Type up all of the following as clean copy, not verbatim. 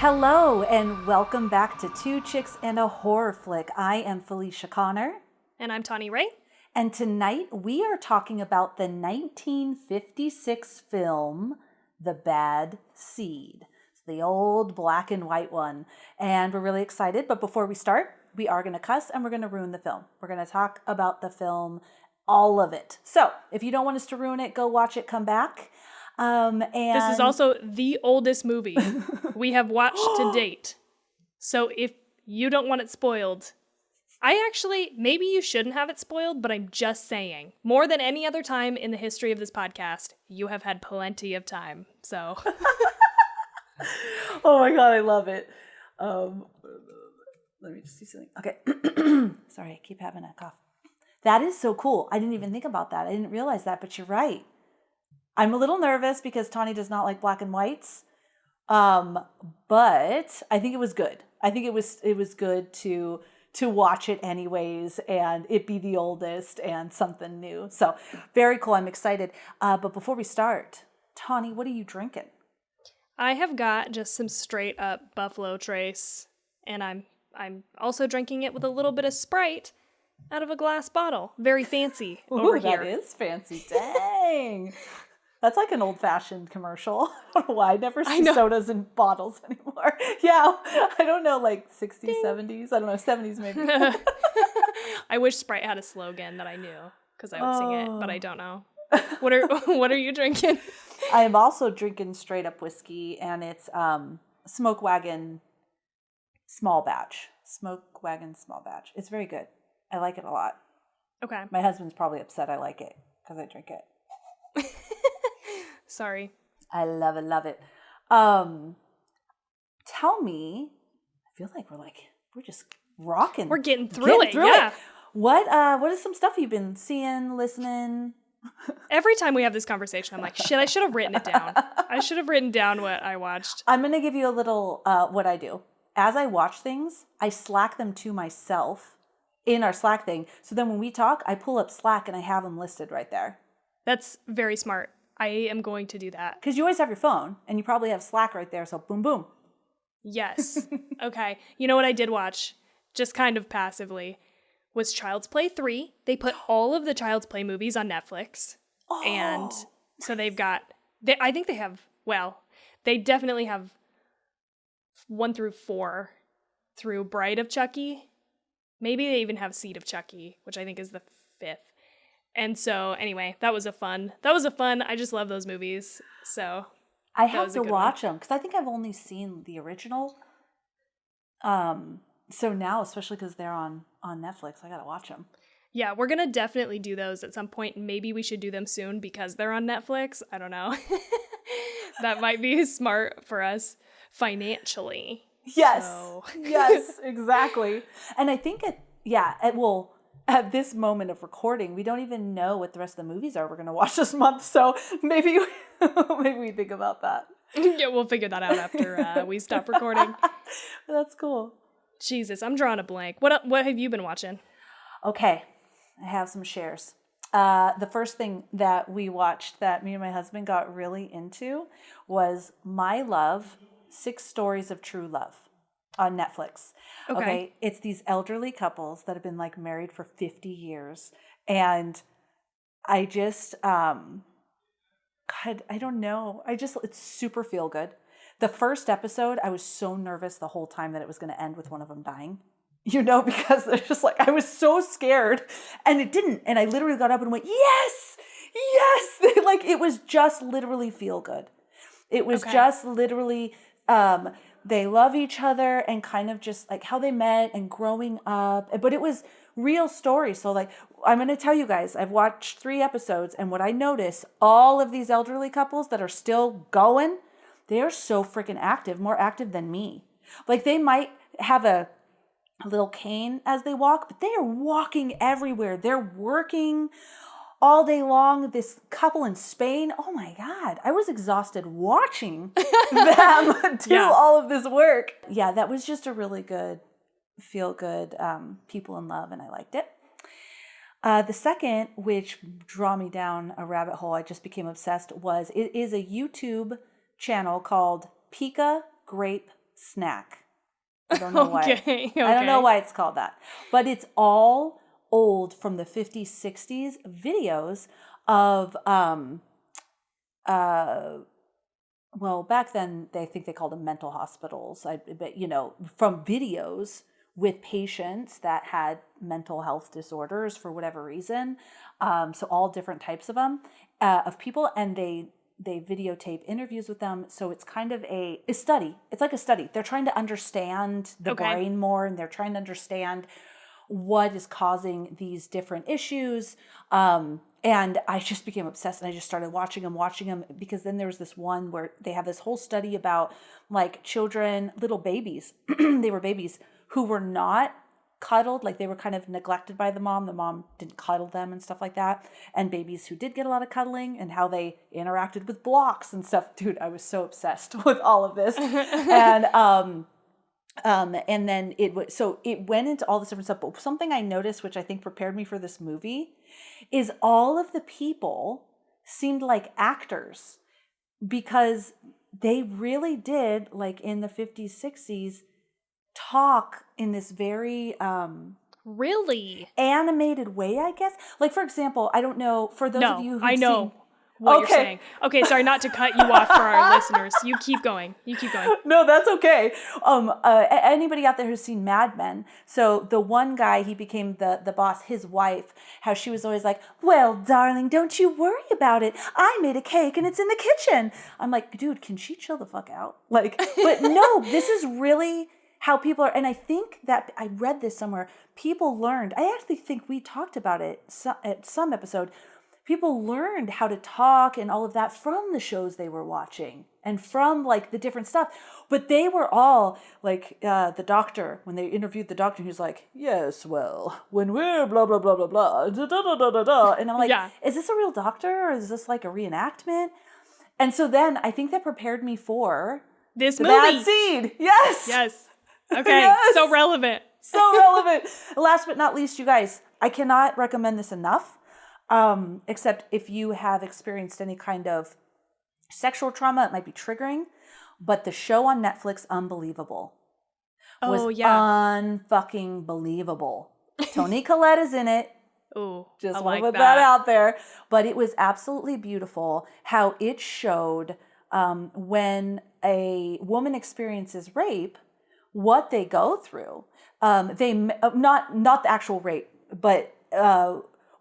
Hello, and welcome back to Two Chicks and a Horror Flick. I am Felicia Connor. And I'm Tawny Ray. And tonight we are talking about the 1956 film, The Bad Seed. It's the old black and white one. And we're really excited. But before we start, we are going to cuss and we're going to ruin the film. We're going to talk about the film, all of it. So if you don't want us to ruin it, go watch it, come back. And this is also the oldest movie we have watched to date. So if you don't want it spoiled, maybe you shouldn't have it spoiled, but I'm just saying, more than any other time in the history of this podcast, you have had plenty of time. So. Oh my God, I love it. Let me just see something. Okay. Sorry, I keep having a cough. That is so cool. I didn't even think about that. I didn't realize that, but you're right. I'm a little nervous because Tawny does not like black and whites. But I think it was good. I think it was good to watch it anyways and it be the oldest and something new. So very cool. I'm excited. But before we start, Tawny, what are you drinking? I have got just some straight up Buffalo Trace, and I'm also drinking it with a little bit of Sprite out of a glass bottle. Very fancy over here. That is fancy. Dang. That's like an old-fashioned commercial. I don't know why. I never see sodas in bottles anymore. Yeah, I don't know, like 60s, 70s. I don't know, 70s maybe. I wish Sprite had a slogan that I knew, because I would sing it, but I don't know. What are you drinking? I am also drinking straight-up whiskey, and it's Smoke Wagon Small Batch. Smoke Wagon Small Batch. It's very good. I like it a lot. Okay. My husband's probably upset I like it, because I drink it. Sorry. I love it, love it. Tell me, I feel like we're just rocking. We're getting through it. Yeah. What is some stuff you've been seeing, listening? Every time we have this conversation, I'm like, shit, I should have written it down. I should have written down what I watched. I'm going to give you a little, what I do. As I watch things, I Slack them to myself in our Slack thing. So then when we talk, I pull up Slack and I have them listed right there. That's very smart. I am going to do that. Because you always have your phone, and you probably have Slack right there, so boom, boom. Yes. Okay. You know what I did watch, just kind of passively, was Child's Play 3. They put all of the Child's Play movies on Netflix. Oh, and so they've got, I think they have, they definitely have 1 through 4 through Bride of Chucky. Maybe they even have Seed of Chucky, which I think is the 5th. And so, anyway, that was a fun. I just love those movies. So I have to watch them because I think I've only seen the original. So now, especially because they're on Netflix, I gotta watch them. Yeah, we're gonna definitely do those at some point. Maybe we should do them soon because they're on Netflix. I don't know. That might be smart for us financially. Yes. So. Yes, exactly. And I think at this moment of recording, we don't even know what the rest of the movies are we're going to watch this month. So maybe we think about that. Yeah, we'll figure that out after we stop recording. That's cool. Jesus, I'm drawing a blank. What have you been watching? Okay, I have some shares. The first thing that we watched that me and my husband got really into was My Love, 6 Stories of True Love. On Netflix. Okay. It's these elderly couples that have been like married for 50 years. And I just, God, I don't know. It's super feel good. The first episode, I was so nervous the whole time that it was going to end with one of them dying, because they're just like, I was so scared and it didn't. And I literally got up and went, yes, like it was just literally feel good. It was just literally, they love each other and kind of just like how they met and growing up. But it was real stories. So like, I'm going to tell you guys, I've watched 3 episodes and what I notice, all of these elderly couples that are still going, they are so freaking active, more active than me. Like they might have a little cane as they walk, but they are walking everywhere. They're working all day long. This couple in Spain, oh my God, I was exhausted watching them do all of this work. Yeah, that was just a really good, feel good, people in love, and I liked it. The second, which drew me down a rabbit hole, I just became obsessed, it is a YouTube channel called Pika Grape snack. I don't know why. Okay. I don't know why it's called that. But it's all old from the 50s, 60s videos of well, back then I think they called them mental hospitals. But from videos with patients that had mental health disorders for whatever reason. So all different types of them, of people, and they videotape interviews with them. So it's kind of a study. It's like a study. They're trying to understand the brain more, and they're trying to understand what is causing these different issues. And I just became obsessed, and I just started watching them because then there was this one where they have this whole study about like children, little babies. They were babies who were not cuddled, like they were kind of neglected by the mom. The mom didn't cuddle them and stuff like that. And babies who did get a lot of cuddling and how they interacted with blocks and stuff. Dude, I was so obsessed with all of this. And then it went into all this different stuff. But something I noticed, which I think prepared me for this movie, is all of the people seemed like actors, because they really did, like in the 50s, 60s, talk in this very really animated way, I guess. Like, for example, I don't know, for those of you who've seen what you're saying. Okay, sorry, not to cut you off for our listeners. You keep going. No, that's okay. Anybody out there who's seen Mad Men? So the one guy, he became the boss, his wife, how she was always like, well, darling, don't you worry about it. I made a cake and it's in the kitchen. I'm like, dude, can she chill the fuck out? Like, but no, this is really how people are. And I think that I read this somewhere. People learned, I actually think we talked about it at some episode. People learned how to talk and all of that from the shows they were watching and from like the different stuff. But they were all like the doctor, when they interviewed the doctor, he was like, yes, well, when we're blah, blah, blah, blah, blah, da, da, da, da, da, da. And I'm like, Is this a real doctor or is this like a reenactment? And so then I think that prepared me for this movie. Bad Seed. Yes. Yes. Okay. Yes. So relevant. So relevant. Last but not least, you guys, I cannot recommend this enough. Except if you have experienced any kind of sexual trauma, it might be triggering. But the show on Netflix, Unbelievable, was unfucking believable. Toni Collette is in it. Ooh, just want to put that out there. But it was absolutely beautiful how it showed when a woman experiences rape, what they go through. They not the actual rape, but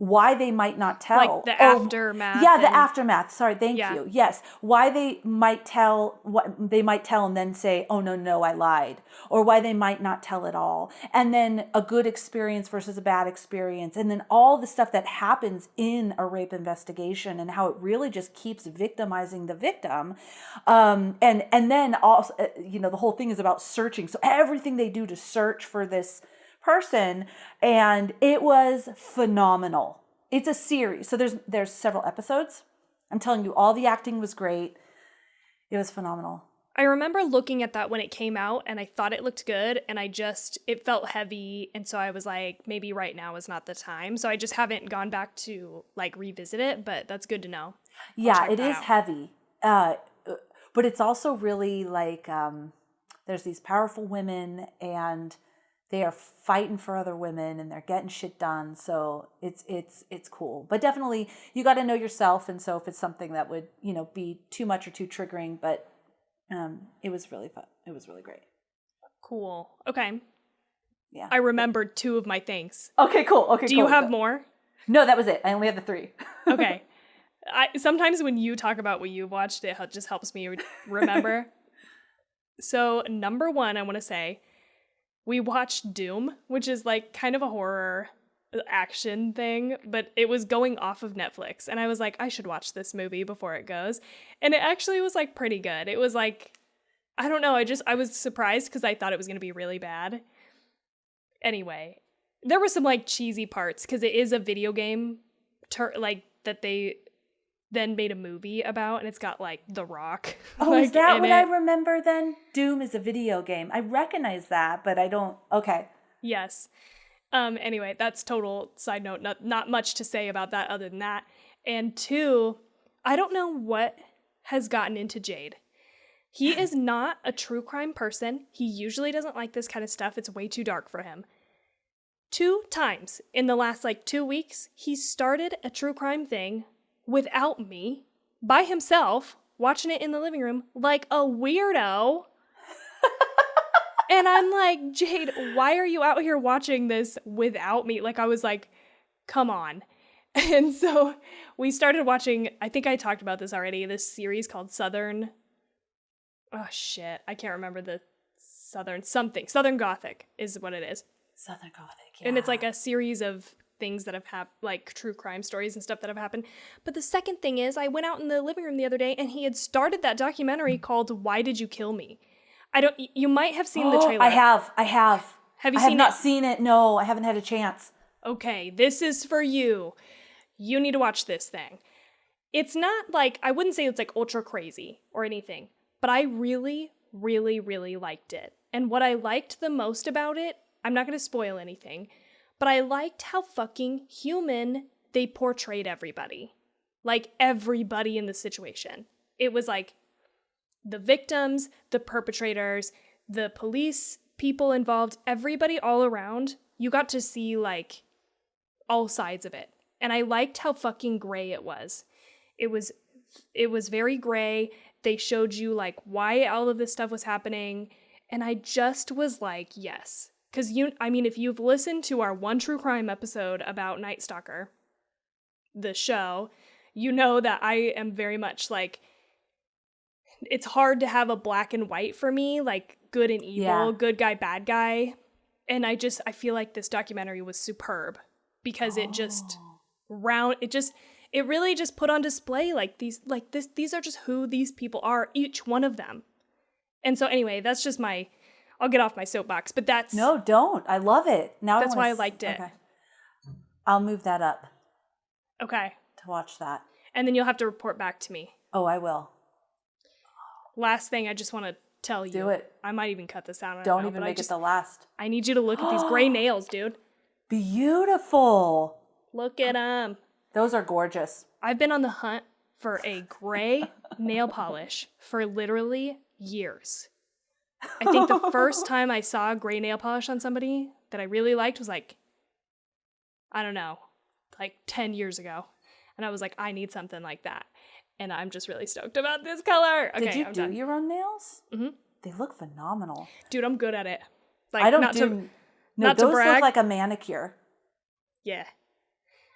why they might not tell. Like the aftermath. Yeah, the aftermath. Sorry, thank you. Yes. Why they might tell and then say, oh, no, I lied. Or why they might not tell at all. And then a good experience versus a bad experience. And then all the stuff that happens in a rape investigation and how it really just keeps victimizing the victim. And then also, the whole thing is about searching. So everything they do to search for this person, and it was phenomenal. It's a series, so there's several episodes. I'm telling you, all the acting was great. It was phenomenal. I remember looking at that when it came out, and I thought it looked good, and it felt heavy, and so I was like, maybe right now is not the time. So I just haven't gone back to like revisit it, but that's good to know. Yeah, it is heavy, but it's also really like there's these powerful women, and they are fighting for other women and they're getting shit done. So it's cool. But definitely you got to know yourself. And so if it's something that would, be too much or too triggering, but it was really fun. It was really great. Cool. Okay. Yeah. I remembered 2 of my things. Okay, cool. Okay, Do you have more? No, that was it. I only had the 3. Okay. Sometimes when you talk about what you watched, it just helps me remember. So number 1, I want to say, we watched Doom, which is like kind of a horror action thing, but it was going off of Netflix. And I was like, I should watch this movie before it goes. And it actually was like pretty good. It was like, I don't know. I was surprised because I thought it was going to be really bad. Anyway, there were some like cheesy parts because it is a video game like that they then made a movie about, and it's got like The Rock. Oh, like, is that what I remember then? Doom is a video game. I recognize that, but I don't. Okay. Yes. Anyway, that's total side note. Not much to say about that other than that. And 2, I don't know what has gotten into Jade, He is not a true crime person. He usually doesn't like this kind of stuff. It's way too dark for him. 2 times in the last 2 weeks, he started a true crime thing without me, by himself, watching it in the living room like a weirdo. And I'm like, Jade, why are you out here watching this without me? I was like, come on. And so we started watching, I think I talked about this already, this series called Southern. Oh, shit. I can't remember the Southern Gothic is what it is. Southern Gothic, yeah. And it's a series of things that have happened, true crime stories and stuff that have happened. But the second thing is, I went out in the living room the other day and he had started that documentary called Why Did You Kill Me? You might have seen the trailer. I have. Have you seen it? I have not seen it. No, I haven't had a chance. Okay, this is for you. You need to watch this thing. It's not I wouldn't say it's ultra crazy or anything, but I really, really, really liked it. And what I liked the most about it, I'm not going to spoil anything, but I liked how fucking human they portrayed everybody. Everybody in the situation. It was the victims, the perpetrators, the police, people involved, everybody all around. You got to see all sides of it. And I liked how fucking gray it was. It was very gray. They showed you why all of this stuff was happening. And I just was like, yes. Because if you've listened to our one true crime episode about Night Stalker, the show, you know that I am very much it's hard to have a black and white for me, good and evil, good guy, bad guy. And I feel like this documentary was superb because it really just put on display these are just who these people are, each one of them. And so anyway, that's just I'll get off my soapbox, but that's... No, don't. I love it. That's why I liked it. Okay. I'll move that up. Okay. To watch that. And then you'll have to report back to me. Oh, I will. Last thing I just want to tell you. Do it. I might even cut this out. Don't even make it the last. I need you to look at these gray nails, dude. Beautiful. Look at them. Those are gorgeous. I've been on the hunt for a gray nail polish for literally years. I think the first time I saw gray nail polish on somebody that I really liked was I don't know, 10 years ago. And I was like, I need something like that. And I'm just really stoked about this color. Okay, Did you I'm do done. your own nails? Mm-hmm. They look phenomenal. Dude, I'm good at it. I don't do... No, those look like a manicure. Yeah.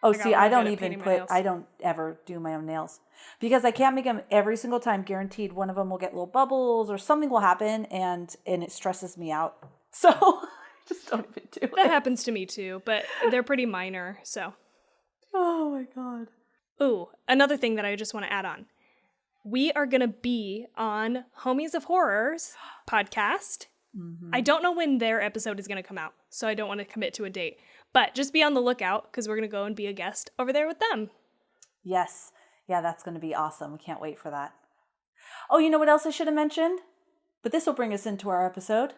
Oh, see, I don't ever do my own nails because I can't make them every single time guaranteed. One of them will get little bubbles or something will happen and it stresses me out. So I just don't even do it. That happens to me too, but they're pretty minor, so. Oh my God. Ooh, another thing that I just want to add on. We are going to be on Homies of Horrors podcast. Mm-hmm. I don't know when their episode is going to come out, so I don't want to commit to a date. But just be on the lookout because we're going to go and be a guest over there with them. Yes. Yeah, that's going to be awesome. We can't wait for that. Oh, you know what else I should have mentioned? But this will bring us into our episode.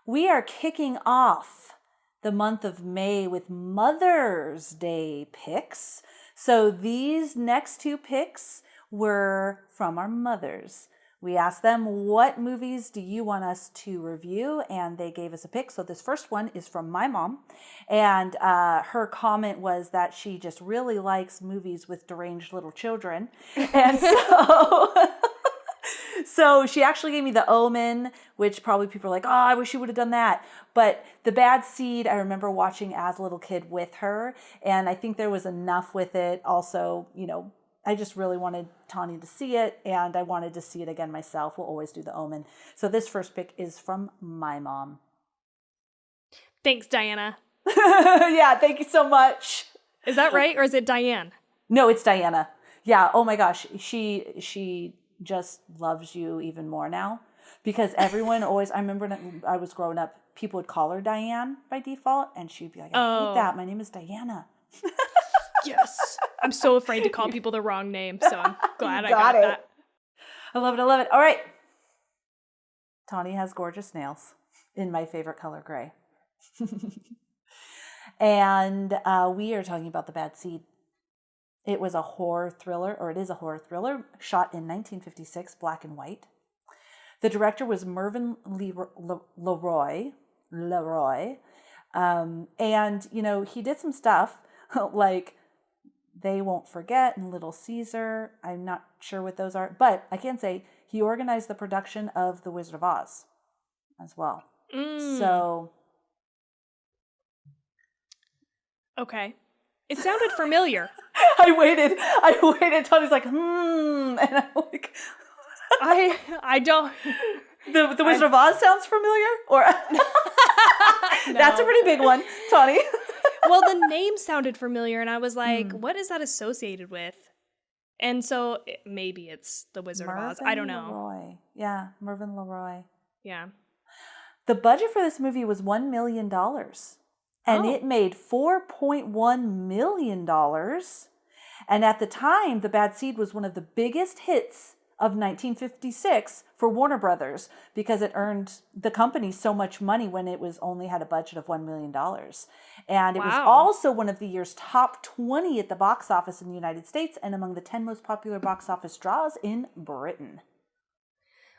We are kicking off the month of May with Mother's Day picks. So these next 2 picks were from our mothers. We asked them, what movies do you want us to review? And they gave us a pick. So this first one is from my mom. And her comment was that she just really likes movies with deranged little children. And so she actually gave me The Omen, which probably people are like, oh, I wish you would have done that. But The Bad Seed, I remember watching as a little kid with her. And I think there was enough with it. Also, I just really wanted Tawny to see it, and I wanted to see it again myself. We'll always do The Omen. So this first pick is from my mom. Thanks, Diana. Yeah, thank you so much. Is that right, or is it Diane? No, it's Diana. Yeah, oh my gosh. She just loves you even more now. Because everyone always, I remember when I was growing up, people would call her Diane by default, and she'd be like, I hate that. My name is Diana. Yes. I'm so afraid to call people the wrong name, so I'm glad I got that. I love it. I love it. All right. Tawny has gorgeous nails in my favorite color, gray. And we are talking about The Bad Seed. It was a horror thriller, or it is a horror thriller, shot in 1956, black and white. The director was Mervyn LeRoy. And, you know, he did some stuff like They Won't Forget and Little Caesar. I'm not sure what those are, but I can say he organized the production of The Wizard of Oz as well. So. Okay. It sounded familiar. I waited. Tony's like, and I'm like, I don't. The Wizard of Oz sounds familiar? Or No. That's a pretty big one, Tawny. Well, the name sounded familiar, and I was like, what is that associated with? And so maybe it's The Wizard of Oz. I don't know. LeRoy. Yeah, Mervyn LeRoy. Yeah. The budget for this movie was $1 million. And it made $4.1 million. And at the time, The Bad Seed was one of the biggest hits of 1956 for Warner Brothers because it earned the company so much money when it was only had a budget of $1 million. And it was also one of the year's top 20 at the box office in the United States and among the 10 most popular box office draws in Britain.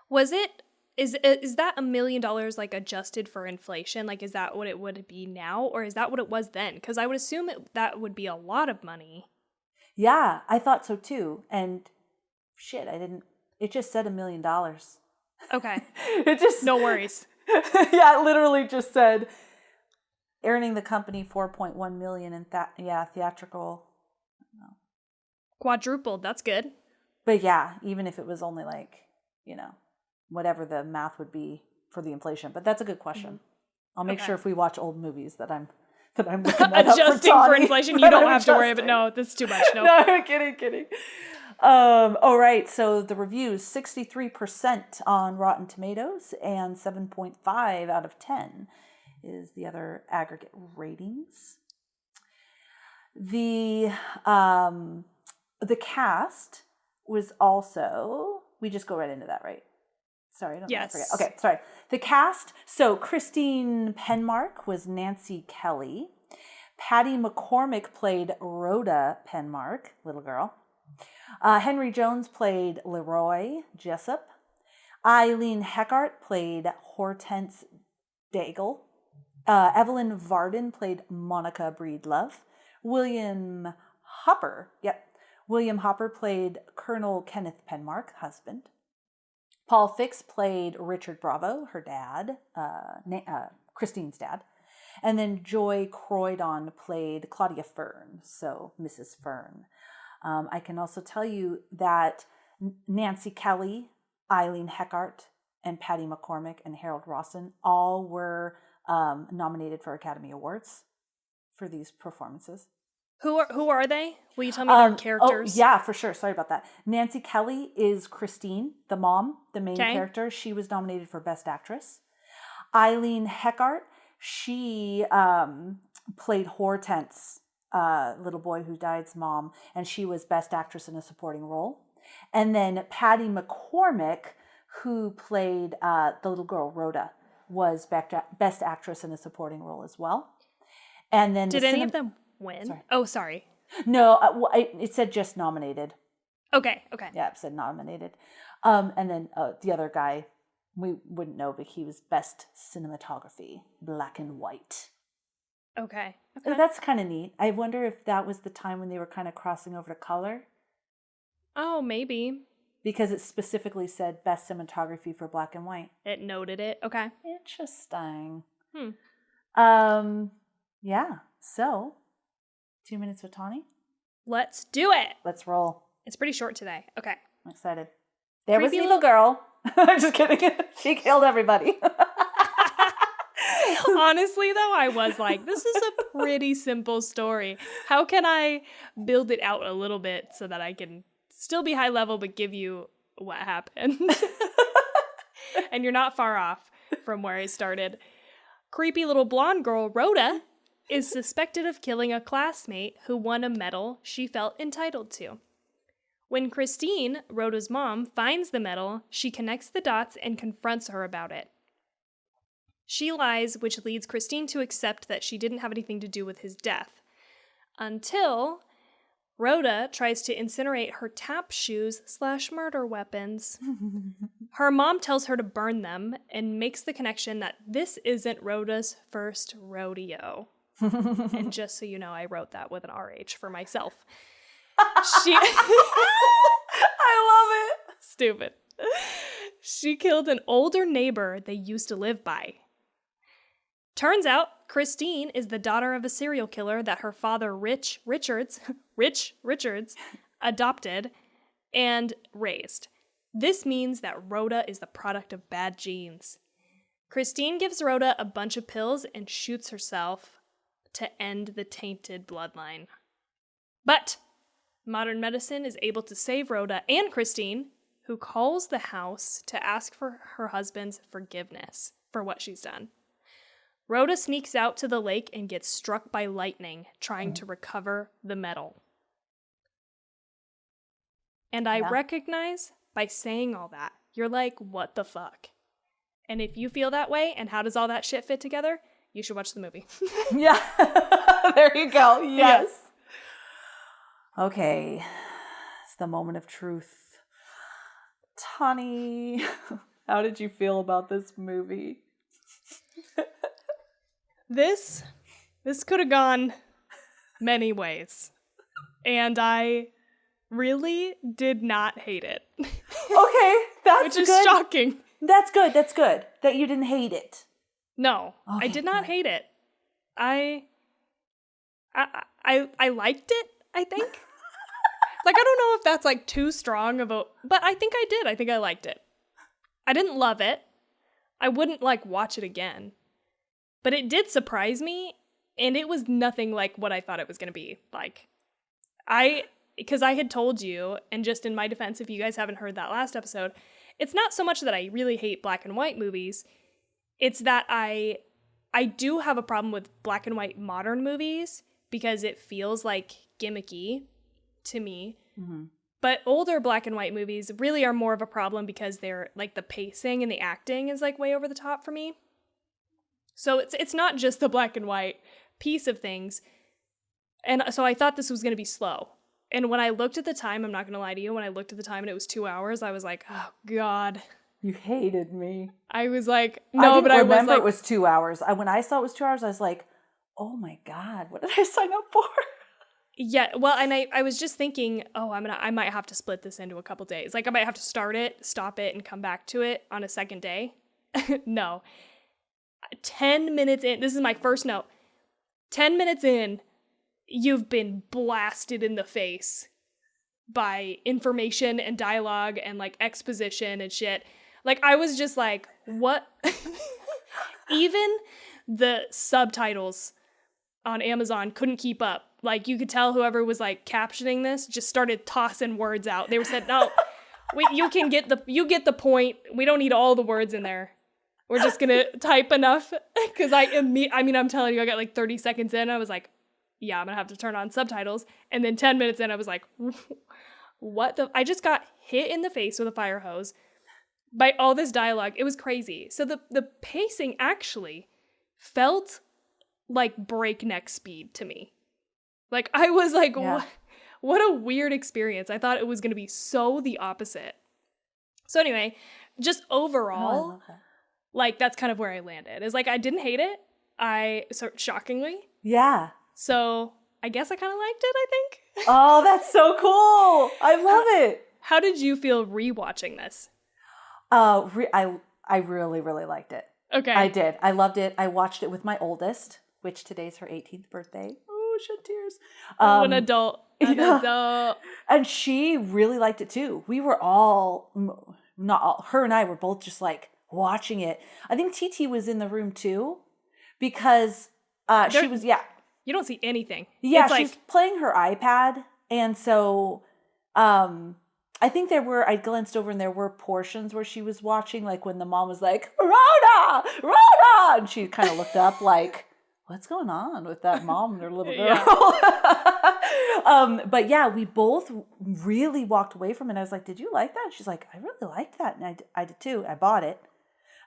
Was it, is that $1 million like adjusted for inflation? Like, is that what it would be now? Or is that what it was then? Because I would assume that would be a lot of money. Yeah, I thought so too. And shit, it just said $1 million. Okay. It just. No worries. Yeah, it literally just said earning the company $4.1 million in theatrical. Quadrupled. That's good. But yeah, even if it was only like, you know, whatever the math would be for the inflation. But that's a good question. Mm-hmm. I'll make sure if we watch old movies that I'm looking that adjusting up for inflation. You don't have to worry about. No, that's too much. Nope. No, I'm kidding. All right, so the reviews, 63% on Rotten Tomatoes and 7.5 out of 10 is the other aggregate ratings. The cast was also, we just go right into that, right? Sorry, I don't want to forget. Okay, sorry. The cast, so Christine Penmark was Nancy Kelly. Patty McCormick played Rhoda Penmark, little girl. Henry Jones played LeRoy Jessup. Eileen Heckart played Hortense Daigle. Evelyn Varden played Monica Breedlove. William Hopper played Colonel Kenneth Penmark, husband. Paul Fix played Richard Bravo, her dad, Christine's dad. And then Joy Croydon played Claudia Fern, so Mrs. Fern. I can also tell you that Nancy Kelly, Eileen Heckart, and Patty McCormick and Harold Rawson all were nominated for Academy Awards for these performances. Who are they? Will you tell me their characters? Oh, yeah, for sure. Sorry about that. Nancy Kelly is Christine, the mom, the main character. She was nominated for Best Actress. Eileen Heckart, she played Hortense, little boy who died's mom, and she was Best Actress in a Supporting Role. And then Patty McCormick, who played the little girl Rhoda, was Best Actress in a Supporting Role as well. And then did any of them win? Sorry. Oh, sorry. No, it said just nominated. Okay. Yeah, it said nominated. And then the other guy, we wouldn't know, but he was Best Cinematography, black and white. Okay. So that's kind of neat. I wonder if that was the time when they were kind of crossing over to color. Oh, maybe. Because it specifically said Best Cinematography for black and white. It noted it. Okay. Interesting. Yeah. So, 2 minutes with Tawny? Let's do it. Let's roll. It's pretty short today. Okay. I'm excited. There was an evil girl. I'm just kidding. She killed everybody. Honestly, though, I was like, this is a pretty simple story. How can I build it out a little bit so that I can still be high level but give you what happened? And you're not far off from where I started. Creepy little blonde girl, Rhoda, is suspected of killing a classmate who won a medal she felt entitled to. When Christine, Rhoda's mom, finds the medal, she connects the dots and confronts her about it. She lies, which leads Christine to accept that she didn't have anything to do with his death. Until Rhoda tries to incinerate her tap shoes / murder weapons. Her mom tells her to burn them and makes the connection that this isn't Rhoda's first rodeo. And just so you know, I wrote that with an RH for myself. She I love it. Stupid. She killed an older neighbor they used to live by. Turns out Christine is the daughter of a serial killer that her father Rich Richards adopted and raised. This means that Rhoda is the product of bad genes. Christine gives Rhoda a bunch of pills and shoots herself to end the tainted bloodline. But modern medicine is able to save Rhoda and Christine, who calls the house to ask for her husband's forgiveness for what she's done. Rhoda sneaks out to the lake and gets struck by lightning, trying to recover the metal. And I recognize by saying all that, you're like, what the fuck? And if you feel that way, and how does all that shit fit together, you should watch the movie. Yeah. There you go. Yes. Okay. It's the moment of truth. Tawny, how did you feel about this movie? This could have gone many ways. And I really did not hate it. Okay, that's Which is good. shocking. That's good. That's good. That you didn't hate it. No, Okay, I did not hate it. I liked it, I think. Like, I don't know if that's like too strong of a, but I think I did. I think I liked it. I didn't love it. I wouldn't like watch it again. But it did surprise me, and it was nothing like what I thought it was going to be. Like, because I had told you, and just in my defense, if you guys haven't heard that last episode, it's not so much that I really hate black and white movies. It's that I do have a problem with black and white modern movies because it feels like gimmicky to me. Mm-hmm. But older black and white movies really are more of a problem because they're like the pacing and the acting is like way over the top for me. So it's not just the black and white piece of things. And so I thought this was going to be slow. And when I looked at the time, I'm not going to lie to you, when I looked at the time and it was 2 hours, I was like, oh, God. You hated me. I was like, no, but I remember was like, it was 2 hours. When I saw it was 2 hours, I was like, oh my God, what did I sign up for? Yeah, well, and I was just thinking, oh, I might have to split this into a couple days. Like, I might have to start it, stop it, and come back to it on a second day. No. 10 minutes in, this is my first note. 10 minutes in, you've been blasted in the face by information and dialogue and like exposition and shit. Like, I was just like, what? Even the subtitles on Amazon couldn't keep up. Like, you could tell whoever was like captioning this just started tossing words out. They were said, no, you get the point. We don't need all the words in there. We're just going to type enough. Because I'm telling you, I got like 30 seconds in. I was like, yeah, I'm going to have to turn on subtitles. And then 10 minutes in, I was like, I just got hit in the face with a fire hose by all this dialogue. It was crazy. So the pacing actually felt like breakneck speed to me. Like, I was like, yeah. What a weird experience. I thought it was going to be so the opposite. So anyway, just overall, I love that. Like, that's kind of where I landed. Is like, I didn't hate it. Shockingly. Yeah. So I guess I kind of liked it, I think. Oh, that's so cool. I love it. How did you feel rewatching this? I really, really liked it. Okay. I did. I loved it. I watched it with my oldest, which today's her 18th birthday. Oh, shed tears. An adult. Adult. And she really liked it too. We were all, not all, her and I were both just like watching it. I think TT was in the room too because she was, You don't see anything. Yeah, it's she's playing her iPad. And so I think I glanced over and there were portions where she was watching, like when the mom was like, Rhoda! Rhoda! And she kind of looked up like, what's going on with that mom and her little girl? But yeah, we both really walked away from it. I was like, did you like that? And she's like, I really liked that. And I did too. I bought it.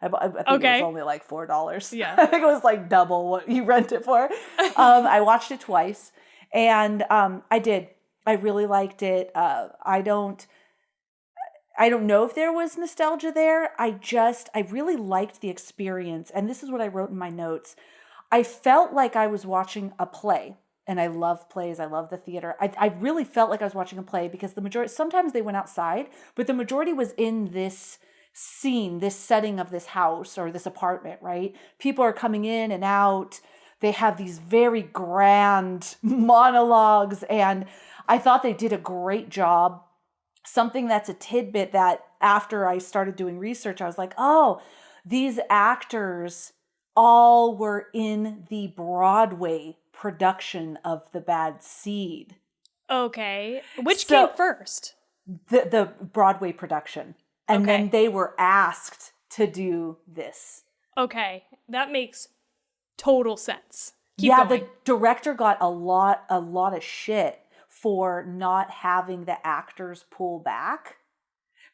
I think it was only like $4. Yeah. I think it was like double what you rent it for. I watched it twice. And I did. I really liked it. I don't know if there was nostalgia there. I really liked the experience. And this is what I wrote in my notes. I felt like I was watching a play. And I love plays. I love the theater. I really felt like I was watching a play because the majority, sometimes they went outside, but the majority was in this scene, this setting of this house or this apartment, right? People are coming in and out. They have these very grand monologues. And I thought they did a great job. Something that's a tidbit that after I started doing research, I was like, oh, these actors all were in the Broadway production of The Bad Seed. Okay. Which So came first? the Broadway production. And Okay. then they were asked to do this. Okay. That makes total sense. Keep Yeah, going. the director got a lot of shit for not having the actors pull back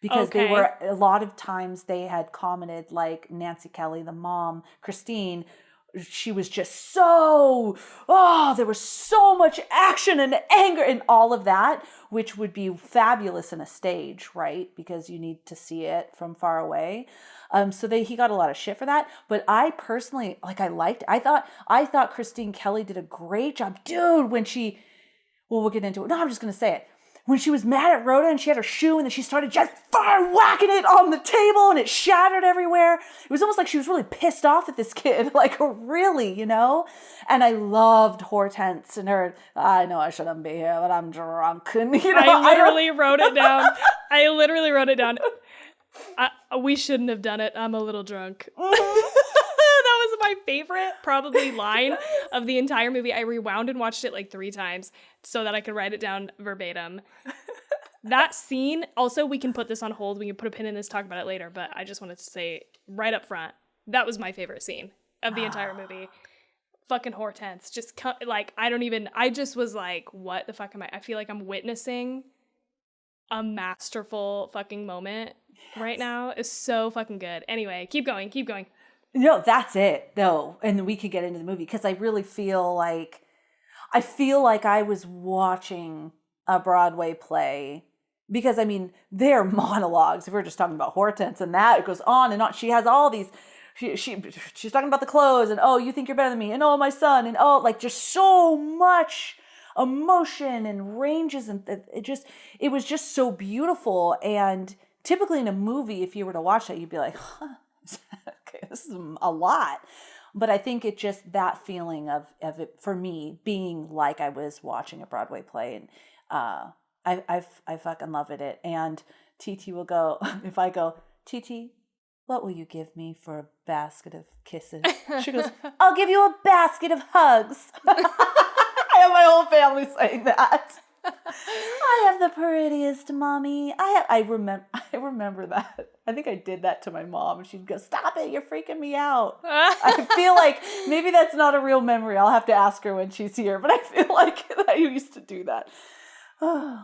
because they Okay. were, a lot of times they had commented, like Nancy Kelly, the mom, Christine, she was just so, there was so much action and anger and all of that, which would be fabulous in a stage, right? Because you need to see it from far away. So he got a lot of shit for that. But I personally, like, I thought Christine Kelly did a great job, dude, when well, we'll get into it. No, I'm just going to say it. When she was mad at Rhoda and she had her shoe and then she started just fire whacking it on the table and it shattered everywhere. It was almost like she was really pissed off at this kid. Like, really, you know? And I loved Hortense and her, I know I shouldn't be here, but I'm drunk. And, you know, I literally wrote it down. I literally wrote it down. We shouldn't have done it. I'm a little drunk. That was my favorite, probably, line of the entire movie. I rewound and watched it like 3 times so that I could write it down verbatim. That scene, also, we can put this on hold. We can put a pin in this, talk about it later. But I just wanted to say right up front, that was my favorite scene of the entire movie. Fucking Hortense. Just, I just was like, what the fuck am I? I feel like I'm witnessing a masterful fucking moment right now. It's so fucking good. Anyway, keep going. No, that's it, though. And then we could get into the movie because I really feel like I was watching a Broadway play because, I mean, their monologues, if we're just talking about Hortense and that, it goes on and on. She has all these, she's talking about the clothes and, oh, you think you're better than me and, oh, my son and, oh, like, just so much emotion and ranges and it was just so beautiful. And typically in a movie, if you were to watch that, you'd be like, huh, okay, this is a lot. But I think it just, that feeling of it for me being like I was watching a Broadway play, and I fucking love it. And TT will go, if I go, TT, what will you give me for a basket of kisses? She goes, I'll give you a basket of hugs. I have my whole family saying that. I have the prettiest mommy. I remember that. I think I did that to my mom. She'd go, stop it, you're freaking me out. I feel like maybe that's not a real memory. I'll have to ask her when she's here, but I feel like I used to do that.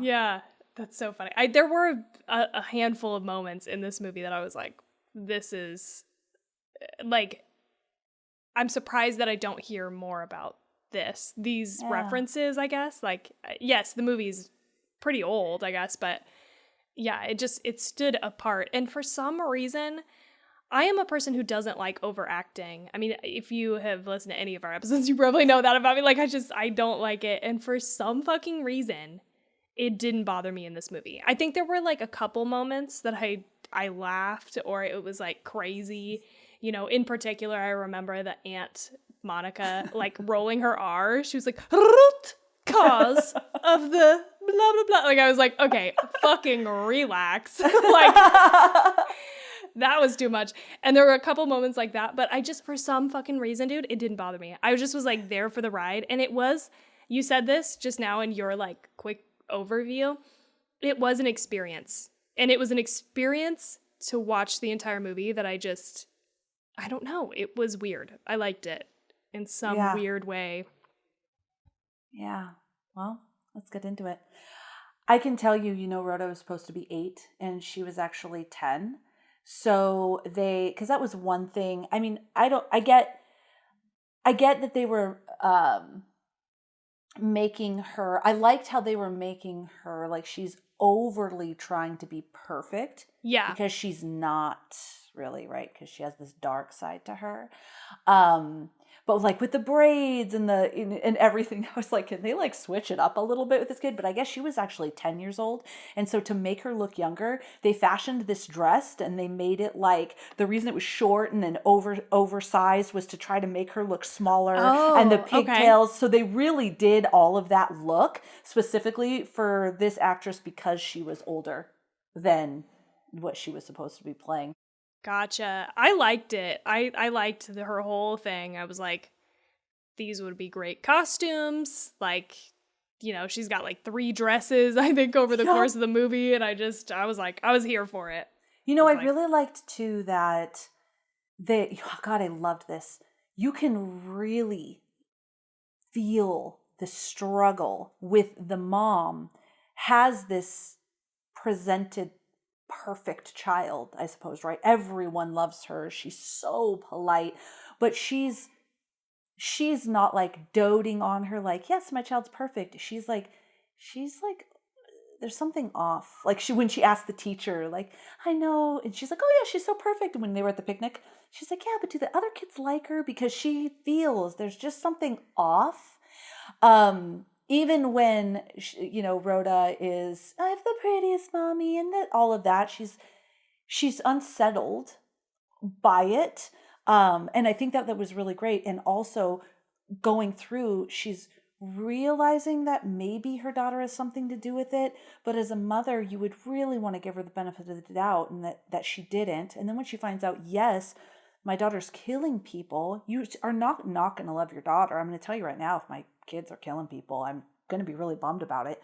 Yeah, that's so funny. There were a handful of moments in this movie that I was like, this is, like, I'm surprised that I don't hear more about these references, I guess. Like, yes, the movie's pretty old, I guess, but yeah, it stood apart. And for some reason, I am a person who doesn't like overacting. I mean, if you have listened to any of our episodes, you probably know that about me. Like, I don't like it. And for some fucking reason, it didn't bother me in this movie. I think there were like a couple moments that I laughed, or it was like crazy. You know, in particular, I remember the Aunt Monica, like, rolling her R. She was like, root cause of the blah, blah, blah. Like, I was like, okay, fucking relax. Like, that was too much. And there were a couple moments like that, but I just, for some fucking reason, dude, it didn't bother me. I just was, like, there for the ride. And it was, you said this just now in your, like, quick overview, it was an experience. And it was an experience to watch the entire movie that I don't know. It was weird. I liked it in some weird way. Yeah. Well, let's get into it. I can tell you, Rhoda was supposed to be 8 and she was actually 10. So because that was one thing. I mean, I get that they were, making her, I liked how they were making her like she's overly trying to be perfect. Yeah. Because she's not really, right? Because she has this dark side to her. But like with the braids and and everything, I was like, can they like switch it up a little bit with this kid? But I guess she was actually 10 years old. And so to make her look younger, they fashioned this dress and they made it like, the reason it was short and then oversized was to try to make her look smaller, and the pigtails. Okay. So they really did all of that look specifically for this actress because she was older than what she was supposed to be playing. Gotcha. I liked it. I liked her whole thing. I was like, these would be great costumes. Like, you know, she's got like 3 dresses, I think, over the course of the movie. And I was like, I was here for it. You know, I really liked too that God, I loved this. You can really feel the struggle with the mom has this presented perfect child, I suppose, right? Everyone loves her. She's so polite, but she's not like doting on her like, yes, my child's perfect. She's like there's something off. Like when she asked the teacher, like, I know, and she's like, oh yeah, she's so perfect. And when they were at the picnic, she's like, yeah, but do the other kids like her? Because she feels there's just something off. Even when, you know, Rhoda is, I have the prettiest mommy and all of that, she's unsettled by it. And I think that was really great. And also going through, she's realizing that maybe her daughter has something to do with it. But as a mother, you would really want to give her the benefit of the doubt and that she didn't. And then when she finds out, yes, my daughter's killing people, you are not going to love your daughter. I'm going to tell you right now, if my kids are killing people, I'm going to be really bummed about it.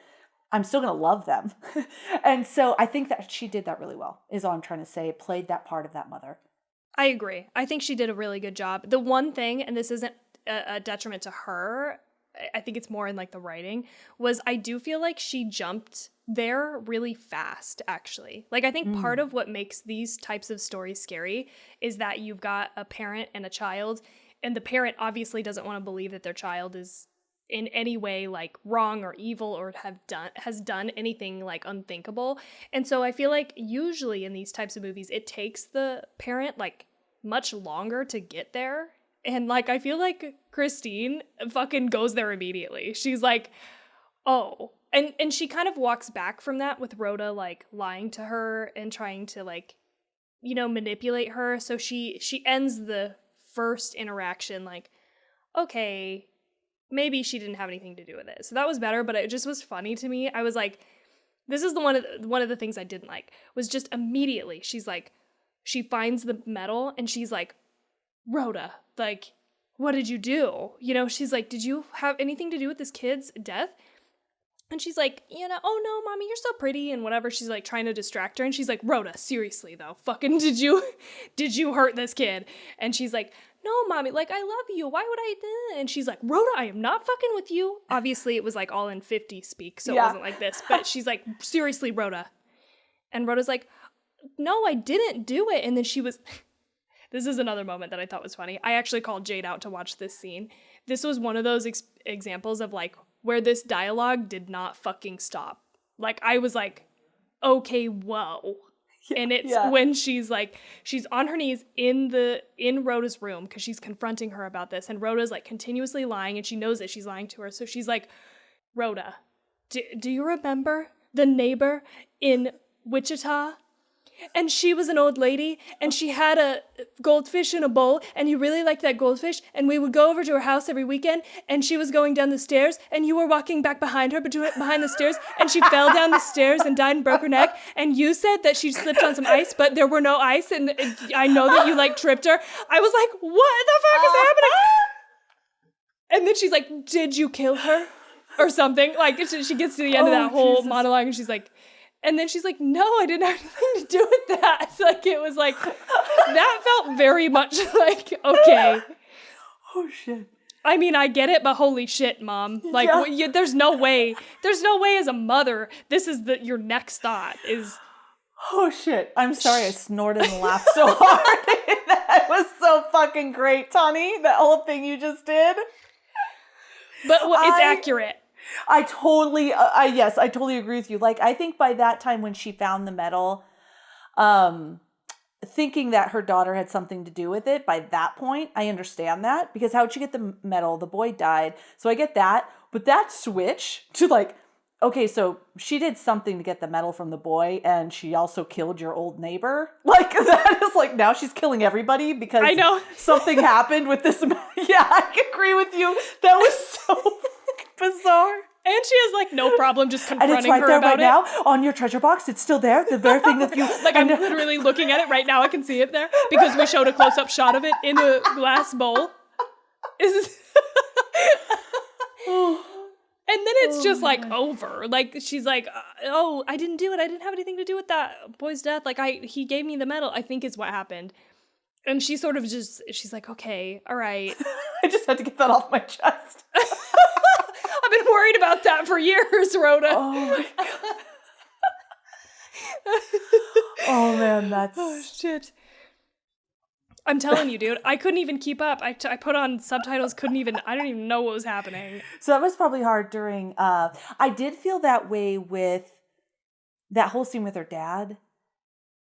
I'm still going to love them. And so I think that she did that really well, is all I'm trying to say. Played that part of that mother. I agree. I think she did a really good job. The one thing, and this isn't a detriment to her, I think it's more in like the writing, was I do feel like she jumped there really fast, actually. Like, I think part of what makes these types of stories scary is that you've got a parent and a child, and the parent obviously doesn't want to believe that their child is in any way like wrong or evil or has done anything like unthinkable. And so I feel like usually in these types of movies, it takes the parent like much longer to get there. And like, I feel like Christine fucking goes there immediately. She's like, oh, and she kind of walks back from that with Rhoda like lying to her and trying to like, you know, manipulate her. So she ends the first interaction like, okay, maybe she didn't have anything to do with it. So that was better, but it just was funny to me. I was like, this is one of the things I didn't like, was just immediately she's like, she finds the medal and she's like, Rhoda, like, what did you do? You know, she's like, did you have anything to do with this kid's death? And she's like, you know, oh no, mommy, you're so pretty and whatever. She's like trying to distract her. And she's like, Rhoda, seriously though, fucking did you hurt this kid? And she's like, no, mommy, like, I love you. Why would I do? And she's like, Rhoda, I am not fucking with you. Obviously it was like all in 50 speak, so it wasn't like this. But she's like, seriously, Rhoda. And Rhoda's like, no, I didn't do it. And then she was... This is another moment that I thought was funny. I actually called Jade out to watch this scene. This was one of those examples of like where this dialogue did not fucking stop. Like, I was like, okay, whoa. And it's when she's like, she's on her knees in Rhoda's room because she's confronting her about this. And Rhoda's like continuously lying and she knows that she's lying to her. So she's like, Rhoda, do you remember the neighbor in Wichita? And she was an old lady, and she had a goldfish in a bowl, and you really liked that goldfish, and we would go over to her house every weekend, and she was going down the stairs, and you were walking back behind her, behind the stairs, and she fell down the stairs and died and broke her neck, and you said that she slipped on some ice, but there were no ice, and I know that you, like, tripped her. I was like, what the fuck is happening? And then she's like, did you kill her? Or something. Like, she gets to the end of that whole monologue, and she's like... And then she's like, no, I didn't have anything to do with that. Like, it was like, that felt very much like, okay. Oh, shit. I mean, I get it, but holy shit, Mom. Like, there's no way as a mother, this is your next thought is... Oh, shit. I'm sorry I snorted and laughed so hard. That was so fucking great, Tawny, that whole thing you just did. But it's accurate. I totally, yes, I totally agree with you. Like, I think by that time when she found the medal, thinking that her daughter had something to do with it, by that point, I understand that. Because how'd she get the medal? The boy died. So I get that. But that switch to like, okay, so she did something to get the medal from the boy, and she also killed your old neighbor. Like, that is like, now she's killing everybody because I know. something happened with this. Yeah, I agree with you. That was so bizarre. And she has like no problem just confronting And it's right her there about right now on your treasure box. It's still there. The very thing that you like I'm literally looking at it right now. I can see it there because we showed a close-up shot of it in a glass bowl. And then it's just like over. Like she's like, "Oh, I didn't do it. I didn't have anything to do with that boy's death. Like he gave me the medal. I think is what happened." And she sort of just, she's like, "Okay, all right." I just had to get that off my chest. I've been worried about that for years, Rhoda. Oh my god. Oh man, that's Oh shit. I'm telling you, dude, I couldn't even keep up. I put on subtitles, I don't even know what was happening. So that was probably hard during, I did feel that way with that whole scene with her dad.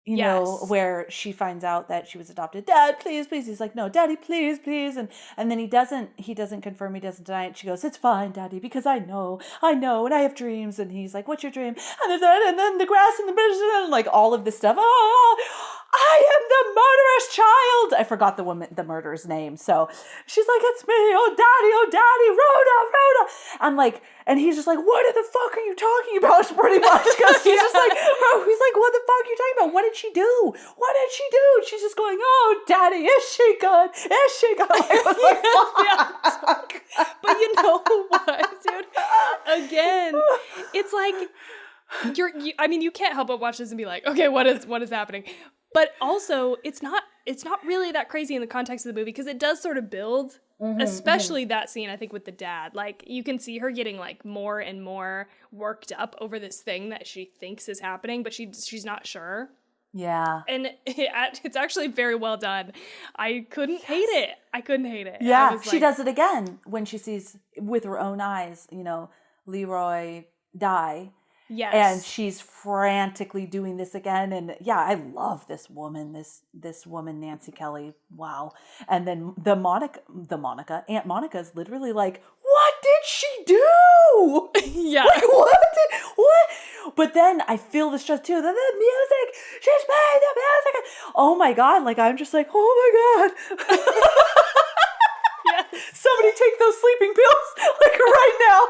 You know, where she finds out that she was adopted. Dad, please, please. He's like, no, Daddy, please, please. And then he doesn't confirm, he doesn't deny it. She goes, it's fine, Daddy, because I know, and I have dreams. And he's like, what's your dream? And then the grass and the bridge and like all of this stuff. Oh, I am the murderous child. I forgot the murderer's name. So she's like, it's me. Oh, Daddy, Rhoda. I'm like, and he's just like, what the fuck are you talking about? Pretty much. Because he's just like, bro, he's like, what the fuck are you talking about? What did she do? And she's just going, oh, Daddy, is she good? Is she good? I was like, fuck. But you know what, dude? Again, it's like, you can't help but watch this and be like, okay, what is happening? But also, it's not really that crazy in the context of the movie because it does sort of build, especially that scene, I think, with the dad. Like, you can see her getting, like, more and more worked up over this thing that she thinks is happening, but she's not sure. Yeah. And it's actually very well done. I couldn't hate it. Yeah, she does it again when she sees with her own eyes, you know, LeRoy die. Yes. And she's frantically doing this again. And yeah, I love this woman, this woman, Nancy Kelly. Wow. And then Aunt Monica is literally like, what did she do? Yeah. Like, what? But then I feel the stress too. The music, she's playing the music. Oh my God. Like, I'm just like, oh my God. Yes. Somebody take those sleeping pills, like right now.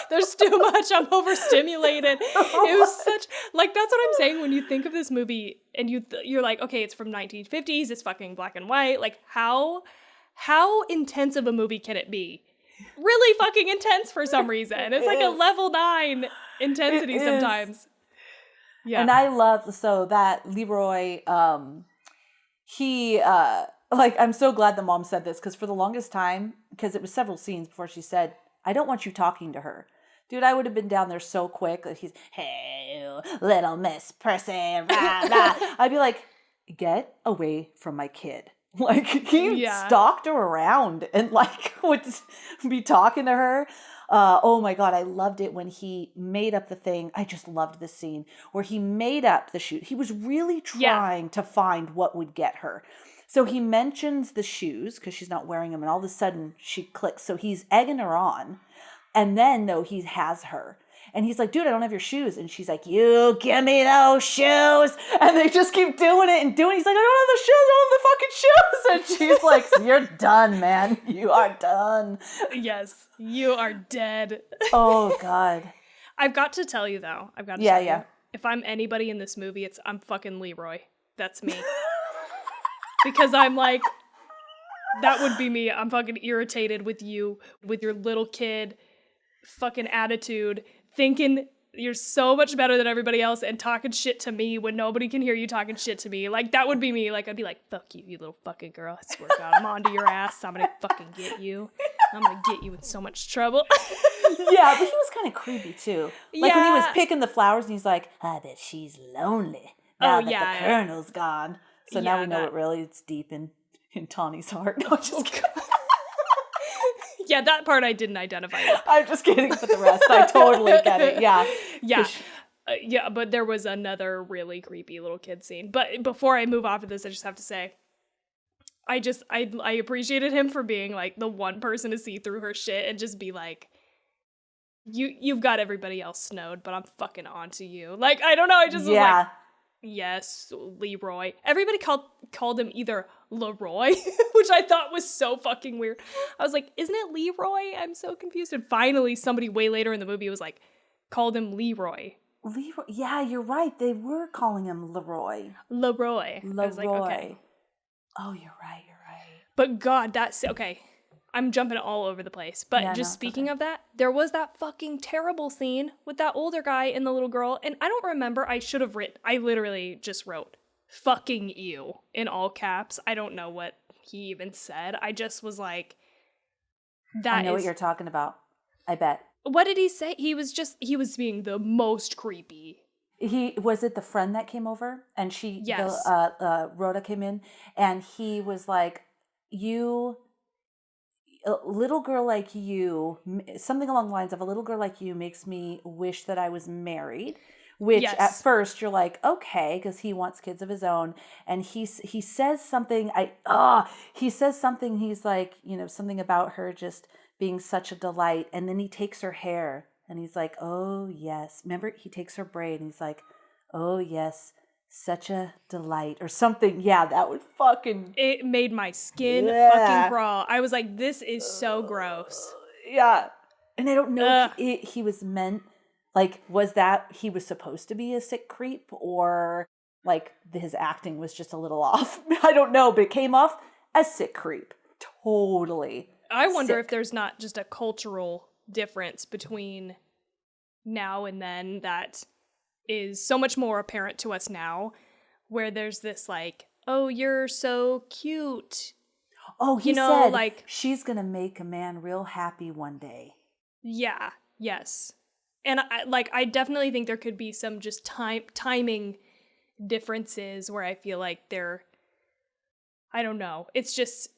There's too much. I'm overstimulated. It was such, like, that's what I'm saying when you think of this movie and you're like, okay, it's from 1950s. It's fucking black and white. Like, how intense of a movie can it be? Really fucking intense for some reason. It's like a level 9 intensity sometimes. Yeah. And I love, so that LeRoy, he, like, I'm so glad the mom said this because for the longest time, because it was several scenes before she said, I don't want you talking to her. Dude, I would have been down there so quick. Like he's, hey, little Miss Percy, rah, rah. I'd be like, get away from my kid. Like, he stalked her around and, like, would be talking to her. Oh, my God, I loved it when he made up the thing. I just loved this scene where he made up the shoe. He was really trying to find what would get her. So he mentions the shoes because she's not wearing them, and all of a sudden she clicks. So he's egging her on, and then though he has her, and he's like, "Dude, I don't have your shoes," and she's like, "You give me those shoes," and they just keep doing it and doing it. He's like, "I don't have the shoes, I don't have the fucking shoes," and she's like, "You're done, man. You are done." Yes, you are dead. Oh God. I've got to tell you though. Tell you, if I'm anybody in this movie, I'm fucking LeRoy. That's me. Because I'm like, that would be me. I'm fucking irritated with you, with your little kid fucking attitude, thinking you're so much better than everybody else and talking shit to me when nobody can hear you talking shit to me. Like, that would be me. Like, I'd be like, fuck you, you little fucking girl. I swear to God, I'm onto your ass. I'm gonna fucking get you. I'm gonna get you in so much trouble. Yeah, but he was kind of creepy too. Like when he was picking the flowers and he's like, I bet she's lonely now that the Colonel's gone. So now we know it really, it's deep in Tawny's heart. No, just kidding. Yeah, that part I didn't identify with. I'm just kidding, but the rest, I totally get it. Yeah. Yeah. Yeah, but there was another really creepy little kid scene. But before I move off of this, I just have to say, I appreciated him for being like the one person to see through her shit and just be like, you've got everybody else snowed, but I'm fucking onto you. Like, I don't know, I just was like, yes, LeRoy. Everybody called him either LeRoy, which I thought was so fucking weird. I was like, isn't it LeRoy? I'm so confused. And finally, somebody way later in the movie was like, called him LeRoy. LeRoy. Yeah, you're right. They were calling him LeRoy. LeRoy. I was like, okay. Oh, you're right. But God, that's okay. I'm jumping all over the place. But speaking of that, there was that fucking terrible scene with that older guy and the little girl. And I don't remember. I literally just wrote fucking you in all caps. I don't know what he even said. I just was like, I know what you're talking about. I bet. What did he say? He was being the most creepy. Was it the friend that came over and yes. Rhoda came in and he was like, a little girl like you, something along the lines of a little girl like you makes me wish that I was married, which at first you're like, okay, because he wants kids of his own. And he says something, he's like, something about her just being such a delight. And then he takes her hair and he's like, oh yes. Remember, he takes her braid and he's like, oh yes, such a delight or something. Yeah, that would fucking... It made my skin fucking crawl. I was like, this is so gross. Yeah. And I don't know if he was meant, like, was that he was supposed to be a sick creep or like his acting was just a little off? I don't know, but it came off as sick creep. Totally. I wonder if there's not just a cultural difference between now and then that is so much more apparent to us now, where there's this like, oh, you're so cute. Oh, he said, like, she's gonna make a man real happy one day. Yeah, yes. And I definitely think there could be some just timing differences where I feel like I don't know. It's just,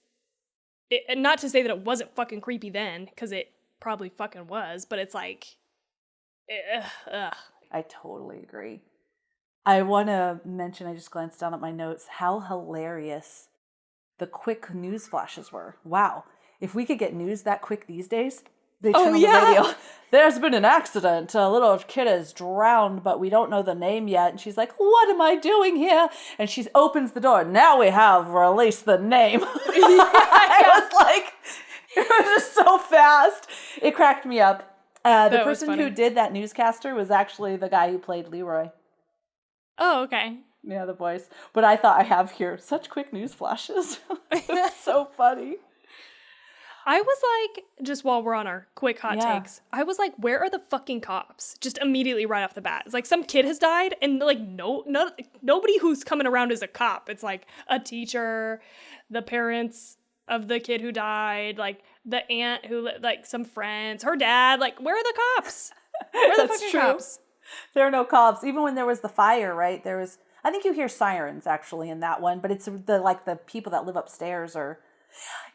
not to say that it wasn't fucking creepy then, because it probably fucking was, but it's like, I totally agree. I want to mention, I just glanced down at my notes, how hilarious the quick news flashes were. Wow. If we could get news that quick these days, they turn on the radio. There's been an accident. A little kid is drowned, but we don't know the name yet. And she's like, what am I doing here? And she opens the door. Now we have released the name. I was like, it was just so fast. It cracked me up. The person who did that newscaster was actually the guy who played LeRoy. Oh, okay. Yeah, the voice. But I thought I have here such quick news flashes. It's so funny. I was like, just while we're on our quick hot takes, I was like, where are the fucking cops? Just immediately right off the bat. It's like some kid has died and like nobody who's coming around is a cop. It's like a teacher, the parents of the kid who died, like the aunt who, like some friends, her dad. Like, where are the cops? Where are the fucking cops? There are no cops. Even when there was the fire, right? There was, I think you hear sirens actually in that one, but it's the people that live upstairs or,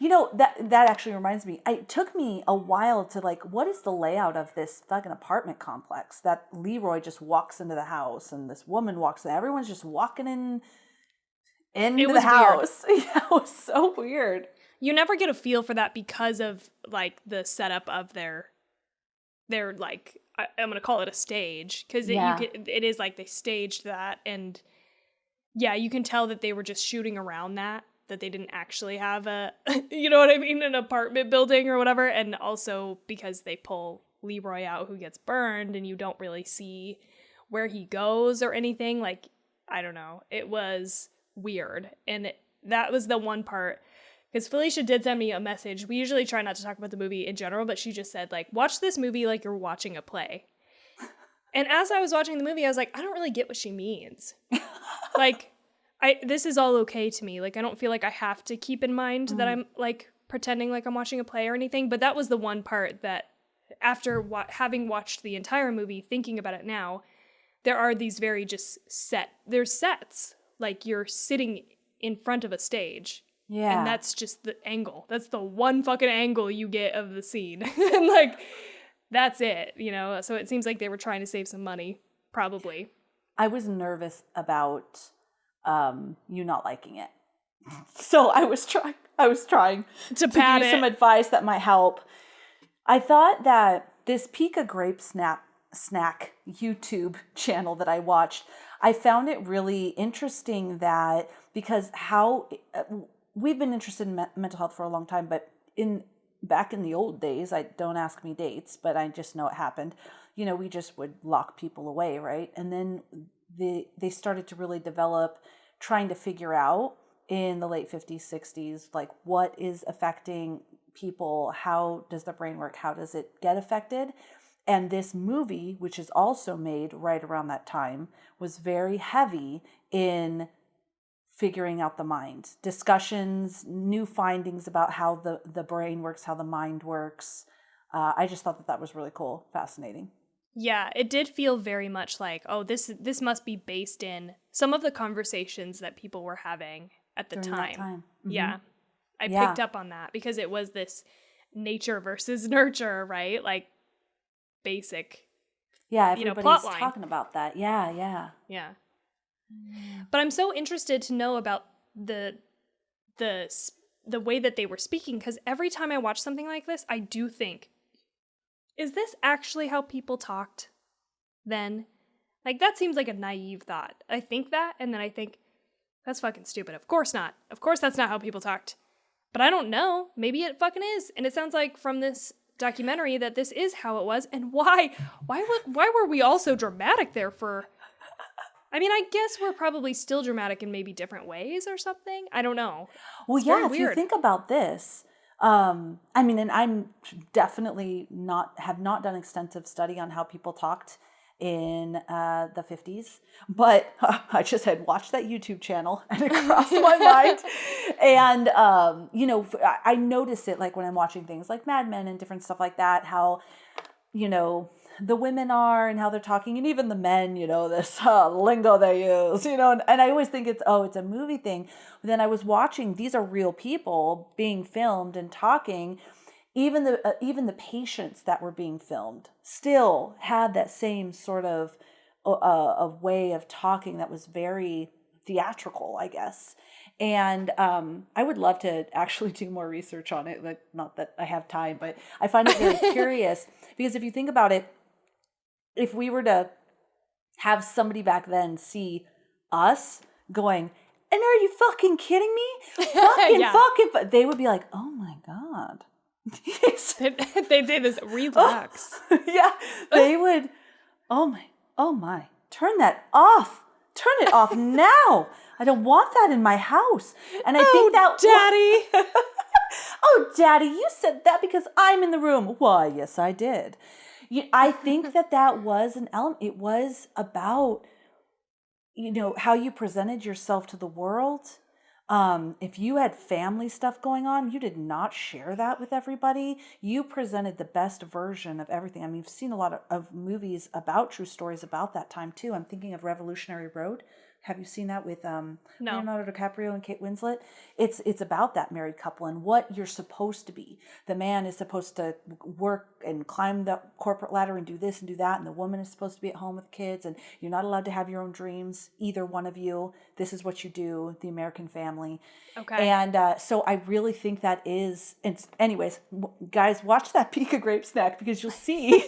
that actually reminds me. It took me a while to like, what is the layout of this fucking apartment complex that LeRoy just walks into the house and this woman walks in. Everyone's just walking into the house. Weird. Yeah, it was so weird. You never get a feel for that because of like the setup of their like, I'm going to call it a stage because it is like they staged that. And yeah, you can tell that they were just shooting around that they didn't actually have an apartment building or whatever. And also because they pull LeRoy out who gets burned and you don't really see where he goes or anything. Like, I don't know. It was weird. And that was the one part. Because Felicia did send me a message. We usually try not to talk about the movie in general, but she just said, like, watch this movie like you're watching a play. And as I was watching the movie, I was like, I don't really get what she means. Like, this is all okay to me. Like, I don't feel like I have to keep in mind that I'm, like, pretending like I'm watching a play or anything. But that was the one part that, after having watched the entire movie, thinking about it now, there are these very just there's sets. Like, you're sitting in front of a stage. Yeah. And that's just the angle. That's the one fucking angle you get of the scene. And like, that's it, you know? So it seems like they were trying to save some money, probably. I was nervous about you not liking it. So I was trying to give pad you it. some advice that might help. I thought that this Pika Grape snack YouTube channel that I watched, I found it really interesting that because how we've been interested in mental health for a long time, but back in the old days, I don't ask me dates, but I just know it happened. You know, we just would lock people away, right? And then they started to really develop trying to figure out in the late 50s, 60s, like what is affecting people, how does the brain work, how does it get affected? And this movie, which is also made right around that time, was very heavy in figuring out the mind. Discussions, new findings about how the brain works, how the mind works. I just thought that was really cool, fascinating. Yeah, it did feel very much like, oh, this must be based in some of the conversations that people were having at the During time. that time. Mm-hmm. Yeah. I picked up on that because it was this nature versus nurture, right? Like basic. Yeah, everybody's plot line. talking about that. Yeah. Yeah. But I'm so interested to know about the way that they were speaking, because every time I watch something like this, I do think, is this actually how people talked then? Like, that seems like a naive thought. I think that, and then I think, that's fucking stupid. Of course not. Of course that's not how people talked. But I don't know. Maybe it fucking is. And it sounds like from this documentary that this is how it was. And why were we all so dramatic there for... I mean, I guess we're probably still dramatic in maybe different ways or something. I don't know. Well, It's yeah, very if weird. you think about this, I mean, and I'm definitely have not done extensive study on how people talked in the 50s, but I just had watched that YouTube channel and it crossed my mind. And, you know, I notice it like when I'm watching things like Mad Men and different stuff like that, how, you know, the women are and how they're talking, and even the men, you know, this lingo they use, you know, and I always think it's a movie thing. But then I was watching, these are real people being filmed and talking. Even the patients that were being filmed still had that same sort of way of talking that was very theatrical, I guess. And I would love to actually do more research on it. Like, not that I have time, but I find it very curious because if you think about it, if we were to have somebody back then see us going, and are you fucking kidding me? Fucking, they would be like, oh my God. They'd say this, relax. Yeah, they would, oh my, turn that off. Turn it off now. I don't want that in my house. And I think that... Daddy. Oh, Daddy, you said that because I'm in the room. Why, yes, I did. I think that was an element. It was about, you know, how you presented yourself to the world. If you had family stuff going on, you did not share that with everybody. You presented the best version of everything. I mean, you've seen a lot of movies about true stories about that time too. I'm thinking of Revolutionary Road. Have you seen that with Leonardo DiCaprio and Kate Winslet? It's about that married couple and what you're supposed to be. The man is supposed to work and climb the corporate ladder and do this and do that, and the woman is supposed to be at home with kids, and you're not allowed to have your own dreams, either one of you. This is what you do, the American family. Okay. And so I really think that is... And anyways, guys, watch that Pika Grape snack because you'll see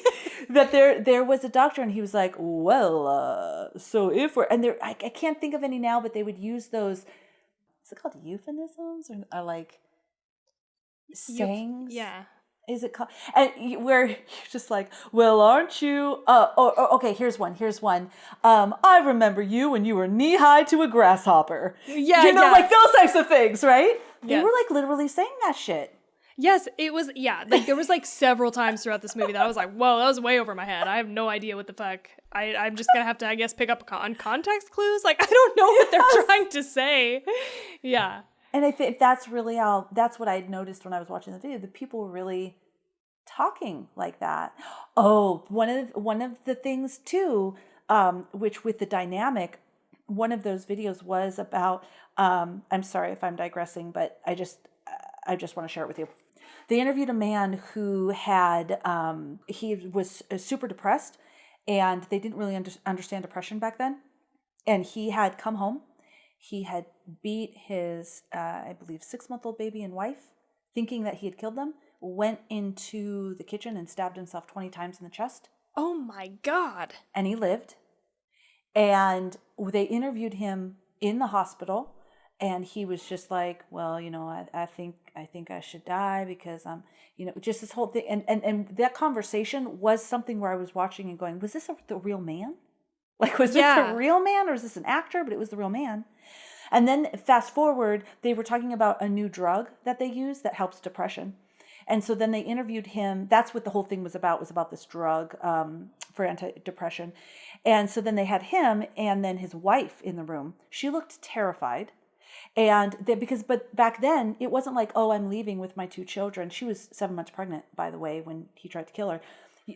that there was a doctor and he was like, well, so if we're... And I can't think of any now, but they would use those... Is it called euphemisms or like sayings? Yeah. Is it called? And where you're just like, well, aren't you? Okay, here's one. I remember you when you were knee high to a grasshopper. Yeah, you know, like those types of things, right? They Yes. were like literally saying that shit. Yes, it was, yeah, like there was like several times throughout this movie that I was like, whoa, that was way over my head. I have no idea what the fuck. I'm just gonna have to, I guess, pick up on context clues. Like, I don't know what they're trying to say. Yeah. And I think that's really that's what I had noticed when I was watching the video. The people were really talking like that. Oh, one of the things too, which with the dynamic one of those videos was about, I'm sorry if I'm digressing, but I just want to share it with you. They interviewed a man who had, he was super depressed, and they didn't really understand depression back then. And he had come home. He had beat his, I believe, 6-month-old baby and wife, thinking that he had killed them, went into the kitchen and stabbed himself 20 times in the chest. Oh my God. And he lived. And they interviewed him in the hospital, and he was just like, well, I think I should die because I'm, just this whole thing. And that conversation was something where I was watching and going, was this the real man? Like, was this the real man, or is this an actor? But it was the real man. And then fast forward, they were talking about a new drug that they use that helps depression. And so then they interviewed him. That's what the whole thing was about this drug for antidepressant. And so then they had him and then his wife in the room. She looked terrified. And but back then it wasn't like, oh, I'm leaving with my 2 children. She was 7 months pregnant, by the way, when he tried to kill her.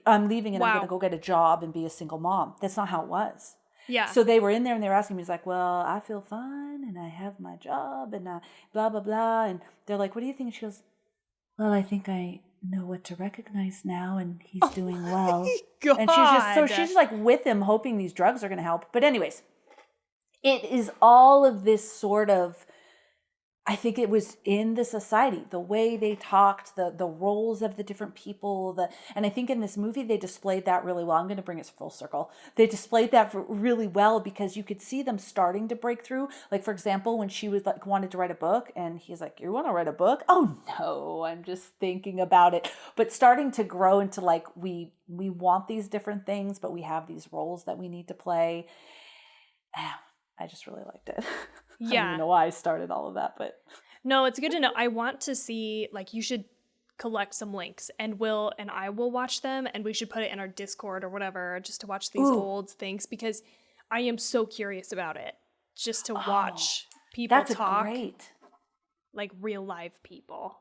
I'm leaving and I'm going to go get a job and be a single mom. That's not how it was. Yeah. So they were in there and they were asking me, he's like, well, I feel fine and I have my job and blah, blah, blah. And they're like, what do you think? And she goes, well, I think I know what to recognize now, and he's doing well. God. And she's like with him, hoping these drugs are going to help. But anyways, it is all of this sort of, I think it was in the society, the way they talked, the roles of the different people, and I think in this movie they displayed that really well. I'm going to bring it full circle. They displayed that really well because you could see them starting to break through. Like, for example, when she was like wanted to write a book, and he's like, "You want to write a book? Oh no, I'm just thinking about it." But starting to grow into like we want these different things, but we have these roles that we need to play. I just really liked it. Yeah. I don't even know why I started all of that, but no, it's good to know. I want to see, like, you should collect some links, and I will watch them, and we should put it in our Discord or whatever, just to watch these old things, because I am so curious about it. Just to watch people talk great. Like real live people,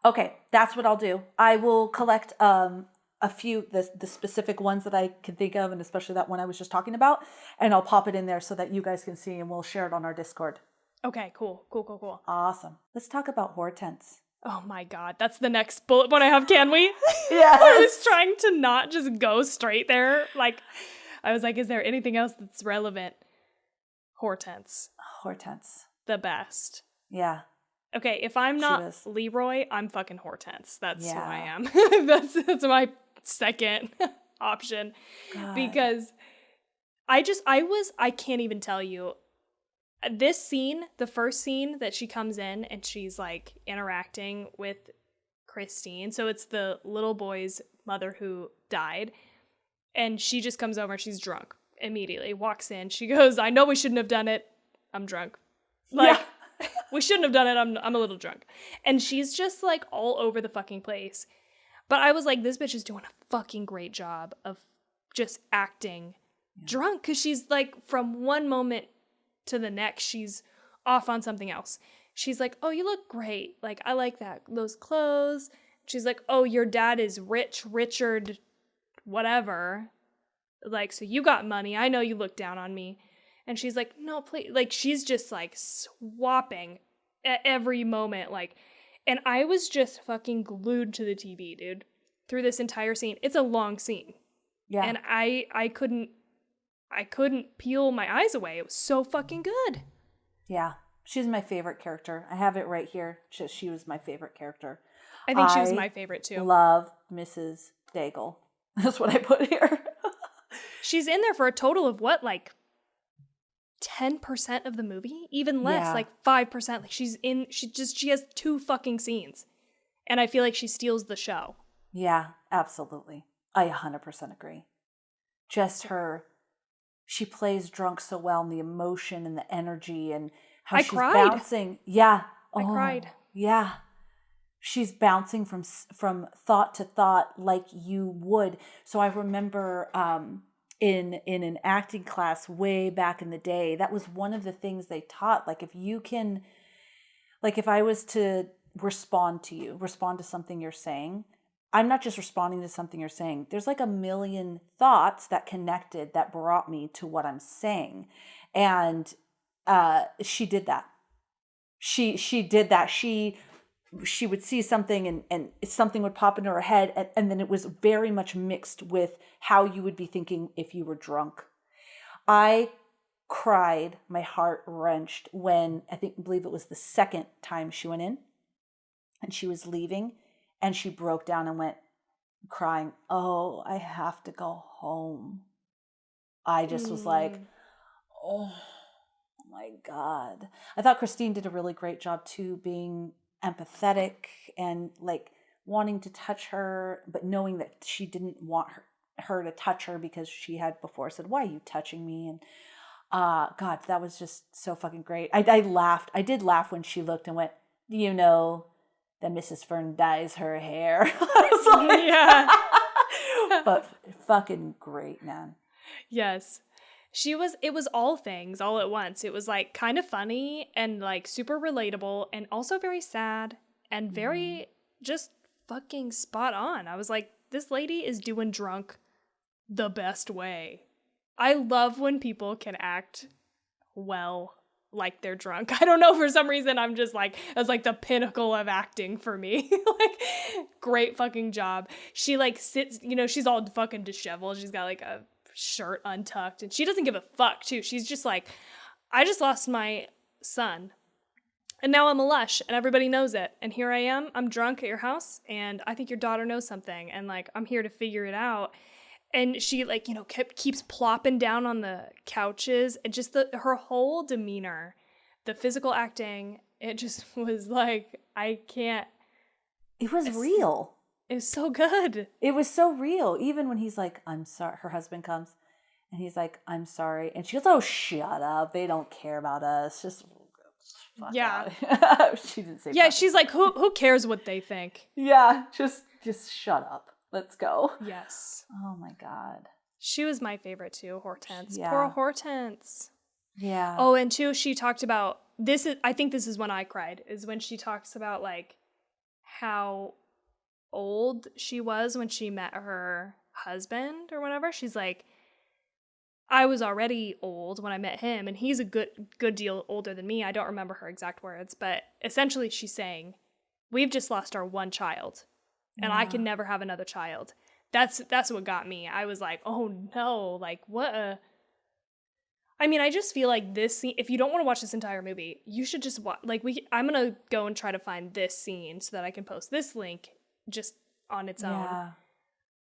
Okay, that's what I'll do. I will collect a few, the specific ones that I can think of, and especially that one I was just talking about, and I'll pop it in there so that you guys can see, and we'll share it on our Discord. Okay, cool. Awesome. Let's talk about Hortense. Oh my God, that's the next bullet point I have, can we? Yes. I was trying to not just go straight there. Like, I was like, is there anything else that's relevant? Hortense. The best. Yeah. Okay, if I'm not LeRoy, I'm fucking Hortense. That's who I am. That's my second option. God. Because I can't even tell you. This scene, the first scene that she comes in and she's like interacting with Christine. So it's the little boy's mother who died. And she just comes over and she's drunk immediately, walks in. She goes, I know we shouldn't have done it. I'm drunk. Like, we shouldn't have done it. I'm a little drunk. And she's just like all over the fucking place. But I was like, this bitch is doing a fucking great job of just acting drunk. Because she's like, from one moment to the next, she's off on something else. She's like, oh, you look great. Like, I like those clothes. She's like, oh, your dad is Richard, whatever. Like, so you got money. I know you look down on me. And she's like, no, please. Like, she's just like swapping at every moment. Like, and I was just fucking glued to the TV, dude, through this entire scene. It's a long scene. Yeah. And I couldn't peel my eyes away. It was so fucking good. Yeah. She's my favorite character. I have it right here. She was my favorite character. I think she was my favorite too. Love Mrs. Daigle. That's what I put here. She's in there for a total of what, like 10% of the movie? Even less, like 5%. Like she has 2 fucking scenes. And I feel like she steals the show. Yeah, absolutely. I 100% agree. Just her, she plays drunk so well, and the emotion and the energy and how she's bouncing. Yeah. I cried. Yeah. She's bouncing from thought to thought like you would. So I remember in an acting class way back in the day, that was one of the things they taught. Like, if I was to respond to something you're saying, I'm not just responding to something you're saying. There's like a million thoughts that connected that brought me to what I'm saying. And she did that. She did that. She would see something and something would pop into her head. And then it was very much mixed with how you would be thinking if you were drunk. I cried, my heart wrenched when I believe it was the second time she went in and she was leaving and she broke down and went crying, "Oh, I have to go home." I just was like, oh my God. I thought Christine did a really great job too, being empathetic and like wanting to touch her, but knowing that she didn't want her to touch her because she had before said, "Why are you touching me?" And God, that was just so fucking great. I laughed. I did laugh when she looked and went, "Do you know that Mrs. Fern dyes her hair?" I was like, Yeah. But fucking great, man. Yes. It was all things all at once. It was like kind of funny and like super relatable and also very sad and very just fucking spot on. I was like, this lady is doing drunk the best way. I love when people can act well like they're drunk. I don't know, for some reason I'm just like, that's like the pinnacle of acting for me. Like, great fucking job. She like sits, she's all fucking disheveled. She's got like a shirt untucked and she doesn't give a fuck too. She's just like, I just lost my son and now I'm a lush and everybody knows it. And here I am, I'm drunk at your house and I think your daughter knows something and like, I'm here to figure it out. And she like, keeps plopping down on the couches and just her whole demeanor, the physical acting, it just was like, I can't. It was real. It was so good. It was so real. Even when he's like, "I'm sorry," her husband comes and he's like, "I'm sorry." And she goes, "Oh, shut up. They don't care about us. Just fuck out." She didn't say yeah, fuck. she's like, who cares what they think? Yeah, just shut up. Let's go. Yes. Oh my God. She was my favorite too, Hortense. Yeah. Poor Hortense. Yeah. Oh, and two, she talked about I think this is when I cried, is when she talks about like how old she was when she met her husband or whatever. She's like, I was already old when I met him and he's a good deal older than me. I don't remember her exact words, but essentially she's saying, we've just lost our one child and I can never have another child. That's what got me. I was like, oh no, like what I mean, I just feel like this scene, if you don't want to watch this entire movie, you should just watch, like I'm going to go and try to find this scene so that I can post this link just on its own.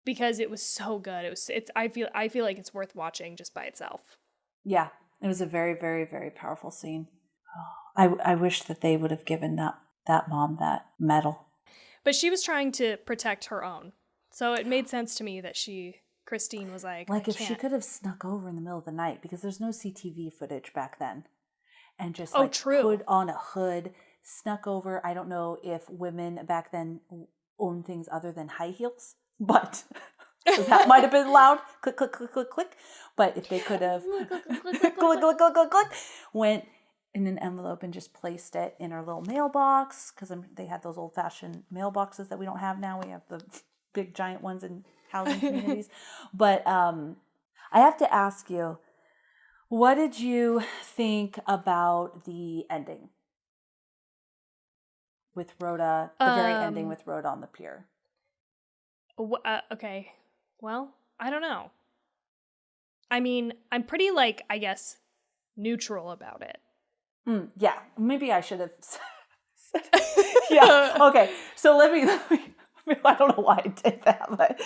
Because it was so good. I feel like it's worth watching just by itself. Yeah. It was a very, very, very powerful scene. Oh, I wish that they would have given that mom that medal. But she was trying to protect her own. So it made sense to me that Christine was like, if she could have snuck over in the middle of the night, because there's no CTV footage back then, and just put on a hood, snuck over. I don't know if women back then owned things other than high heels, but that might have been loud. Click, click, click, click, click. But if they could have click, click, click, click, click, went in an envelope and just placed it in our little mailbox, because they had those old-fashioned mailboxes that we don't have now. We have the big giant ones in housing communities. But I have to ask you, what did you think about the ending with Rhoda, the very ending with Rhoda on the pier? Okay. Well, I don't know. I mean, I'm pretty, I guess, neutral about it. Yeah, maybe I should have said yeah, okay. So let me I don't know why I did that, but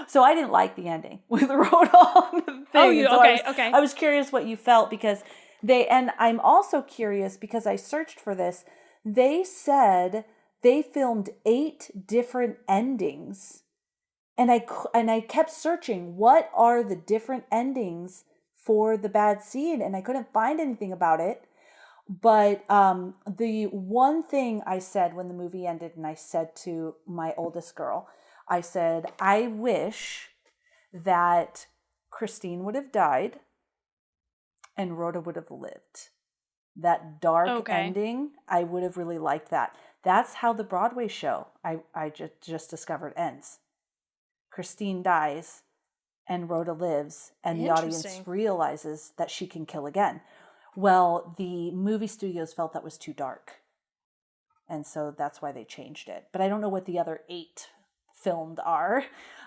so I didn't like the ending with Rhoda on the thing. Oh, okay. I was curious what you felt, because and I'm also curious because I searched for this. They said they filmed 8 different endings, and I kept searching, what are the different endings for the bad scene, and I couldn't find anything about it. But the one thing I said when the movie ended, and I said to my oldest girl, I said, I wish that Christine would have died and Rhoda would have lived. That dark ending, I would have really liked that. That's how the Broadway show I just discovered ends. Christine dies and Rhoda lives, and the audience Interesting. realizes that she can kill again. Well, the movie studios felt that was too dark. And so that's why they changed it. But I don't know what the other 8 filmed are.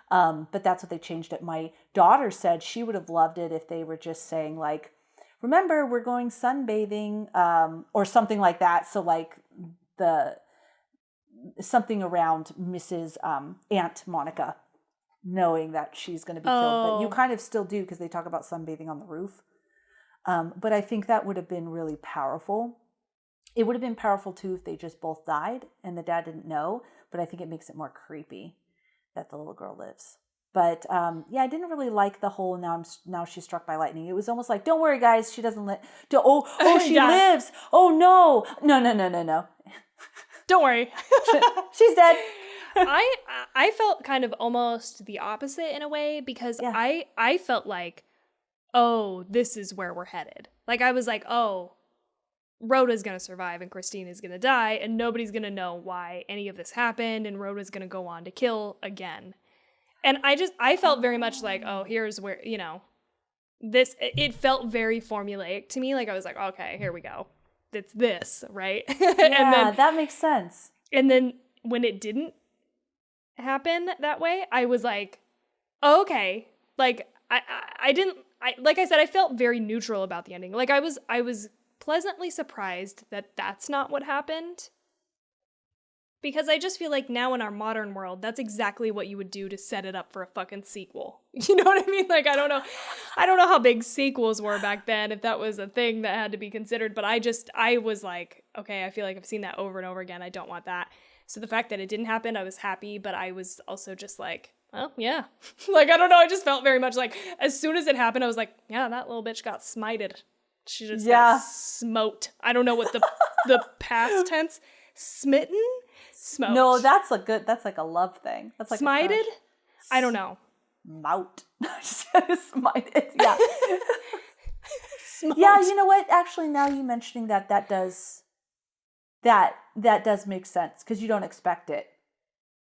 But that's what they changed it. My daughter said she would have loved it if they were just saying like, remember, we're going sunbathing, or something like that. So like something around Mrs. Aunt Monica knowing that she's going to be killed. But you kind of still do, because they talk about sunbathing on the roof. But I think that would have been really powerful. It would have been powerful too if they just both died and the dad didn't know. But I think it makes it more creepy that the little girl lives. But yeah, I didn't really like the whole now she's struck by lightning. It was almost like, don't worry, guys, she doesn't live. Oh, she lives. Oh no. Don't worry. She's dead. I felt kind of almost the opposite in a way, because I felt like, oh, this is where we're headed. Like I was like, oh, Rhoda's going to survive and Christine is going to die, and nobody's going to know why any of this happened, and Rhoda's going to go on to kill again. And I felt very much like, oh, here's where, it felt very formulaic to me. Like I was like, okay, here we go. It's this, right? Yeah, and then, that makes sense. And then when it didn't happen that way, I was like, oh, okay. Like like I said, I felt very neutral about the ending. Like I was pleasantly surprised that that's not what happened, because I just feel like now in our modern world, that's exactly what you would do to set it up for a fucking sequel. You know what I mean? Like I don't know how big sequels were back then, if that was a thing that had to be considered, but I was like, okay, I feel like I've seen that over and over again. I don't want that. So the fact that it didn't happen, I was happy, but I was also just like, well, yeah. Like, I don't know, I just felt very much like, as soon as it happened, I was like, yeah, that little bitch got smited. She just got smote. I don't know what the past tense, smitten? Smote. No, that's like a love thing. That's like smited? I don't know. Smout. Smited. Yeah. Smote. Yeah, you know what? Actually, now you mentioning that does make sense, because you don't expect it.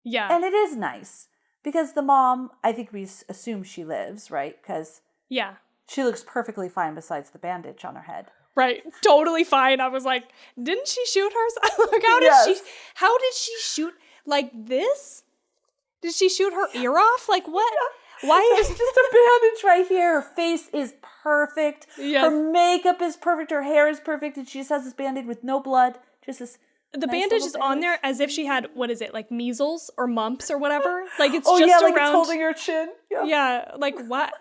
Yeah. And it is nice, because the mom, I think we assume she lives, right? Because she looks perfectly fine besides the bandage on her head. Right. Totally fine. I was like, didn't she shoot herself? Like, how did she shoot like this? Did she shoot her ear off? Like what? Yeah. Why? There's just a bandage right here. Her face is perfect. Yes. Her makeup is perfect. Her hair is perfect. And she just has this bandage with no blood. Just this. The bandage is on there as if she had, what is it, like measles or mumps or whatever? Like it's just around. Like it's holding her chin. Yeah. Like what?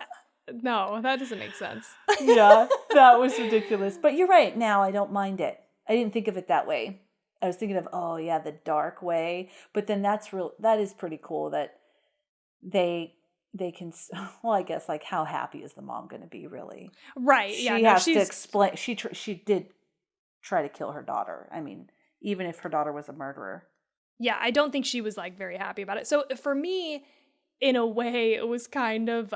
No, that doesn't make sense. Yeah, that was ridiculous. But you're right. Now I don't mind it. I didn't think of it that way. I was thinking of, oh yeah, the dark way. But then that is pretty cool that they can, well, I guess, like, how happy is the mom going to be, really? Right. She has to explain. She did try to kill her daughter. I mean, even if her daughter was a murderer. Yeah, I don't think she was like very happy about it. So for me, in a way, it was kind of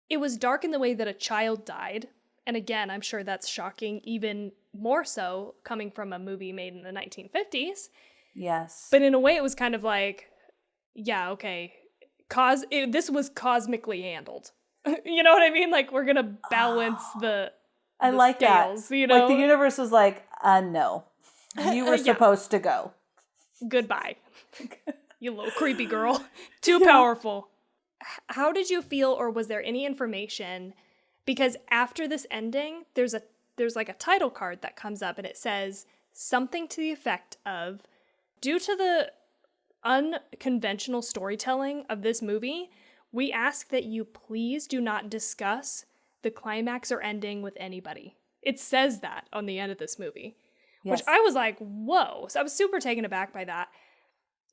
it was dark in the way that a child died. And again, I'm sure that's shocking, even more so coming from a movie made in the 1950s. Yes. But in a way, it was kind of like, yeah, okay, this was cosmically handled. You know what I mean? Like, we're going to balance the like scales, that. You know? Like, the universe was like, no. You were supposed to go. Goodbye. You little creepy girl. Too powerful. How did you feel, or was there any information? Because after this ending, there's like a title card that comes up, and it says something to the effect of, due to the unconventional storytelling of this movie, we ask that you please do not discuss the climax or ending with anybody. It says that on the end of this movie, which I was like, whoa. So I was super taken aback by that.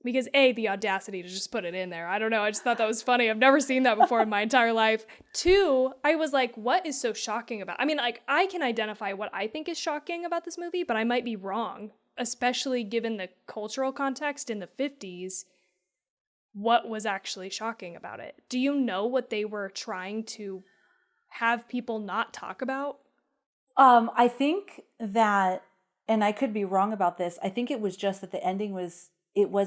Because A, the audacity to just put it in there. I don't know. I just thought that was funny. I've never seen that before in my entire life. 2, I was like, what is so shocking about it? I mean, like, I can identify what I think is shocking about this movie, but I might be wrong, especially given the cultural context in the 50s. What was actually shocking about it? Do you know what they were trying to have people not talk about? I think that, and I could be wrong about this, I think it was just that the ending was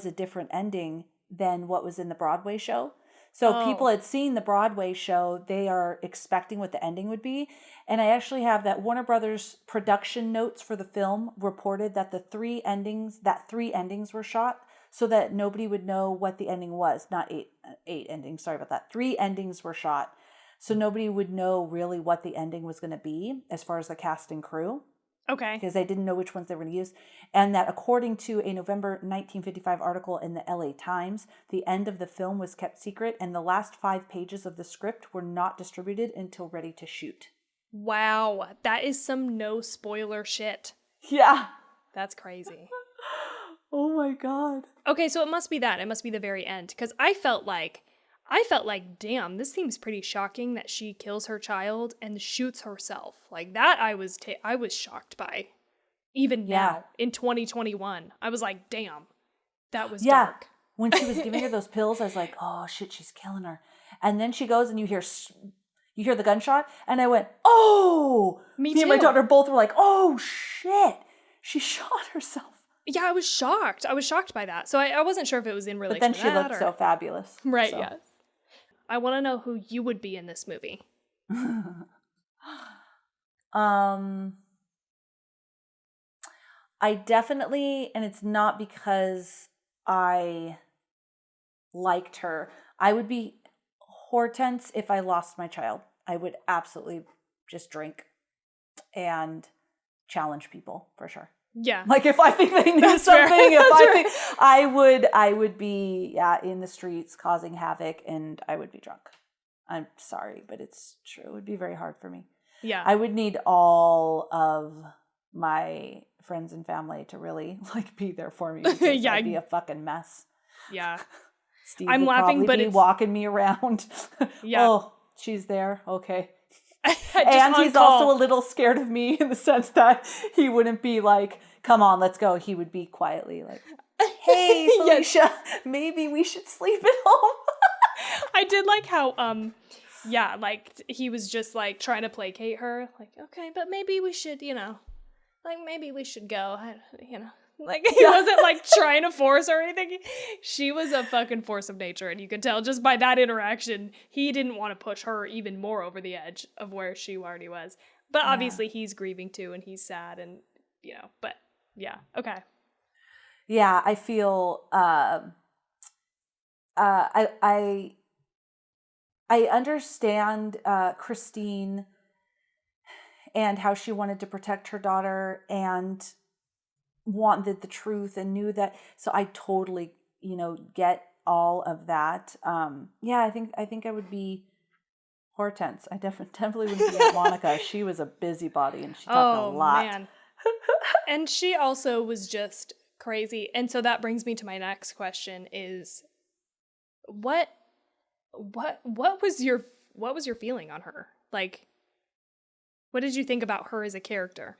a different ending than what was in the Broadway show. So if people had seen the Broadway show, they are expecting what the ending would be. And I actually have that Warner Brothers production notes for the film reported that three endings were shot so that nobody would know what the ending was. Not eight endings, sorry about that. 3 endings were shot. So nobody would know really what the ending was going to be as far as the cast and crew. Okay. Because they didn't know which ones they were going to use. And that according to a November 1955 article in the LA Times, the end of the film was kept secret and the last 5 pages of the script were not distributed until ready to shoot. Wow. That is some no spoiler shit. Yeah. That's crazy. Oh my God. Okay, so it must be that. It must be the very end. Because I felt like, damn, this seems pretty shocking that she kills her child and shoots herself. Like that I was shocked by. Even now, in 2021. I was like, damn, that was dark. When she was giving her those pills, I was like, oh shit, she's killing her. And then she goes and you hear the gunshot. And I went, oh! Me and too. my daughter both were like, oh shit, she shot herself. Yeah, I was shocked. I was shocked by that. So I wasn't sure if it was in relation to that. But then she looked so fabulous. Right, so. yes. I want to know who you would be in this movie. I definitely, and it's not because I liked her, I would be Hortense if I lost my child. I would absolutely just drink and challenge people for sure. Yeah. Like if I think they knew something, I would be in the streets causing havoc and I would be drunk. I'm sorry, but it's true. It would be very hard for me. Yeah. I would need all of my friends and family to really like be there for me because I'd be a fucking mess. Yeah. Steve I'm would laughing, but be it's walking me around. Yeah. Oh, she's there. Okay. And he's also a little scared of me in the sense that he wouldn't be like, come on, let's go. He would be quietly like, hey, Felicia, maybe we should sleep at home. I did like how, like he was just like trying to placate her. Like, okay, but maybe we should, maybe we should go. Like he wasn't like trying to force or anything. She was a fucking force of nature. And you could tell just by that interaction, he didn't want to push her even more over the edge of where she already was. But obviously he's grieving too and he's sad and, but yeah. Okay. Yeah. I feel, I understand Christine and how she wanted to protect her daughter and wanted the truth and knew that. So I totally, get all of that. I think I would be Hortense. I definitely wouldn't be Aunt Monica. She was a busybody and she talked a lot. Man. And she also was just crazy. And so that brings me to my next question is what was your feeling on her? Like, what did you think about her as a character?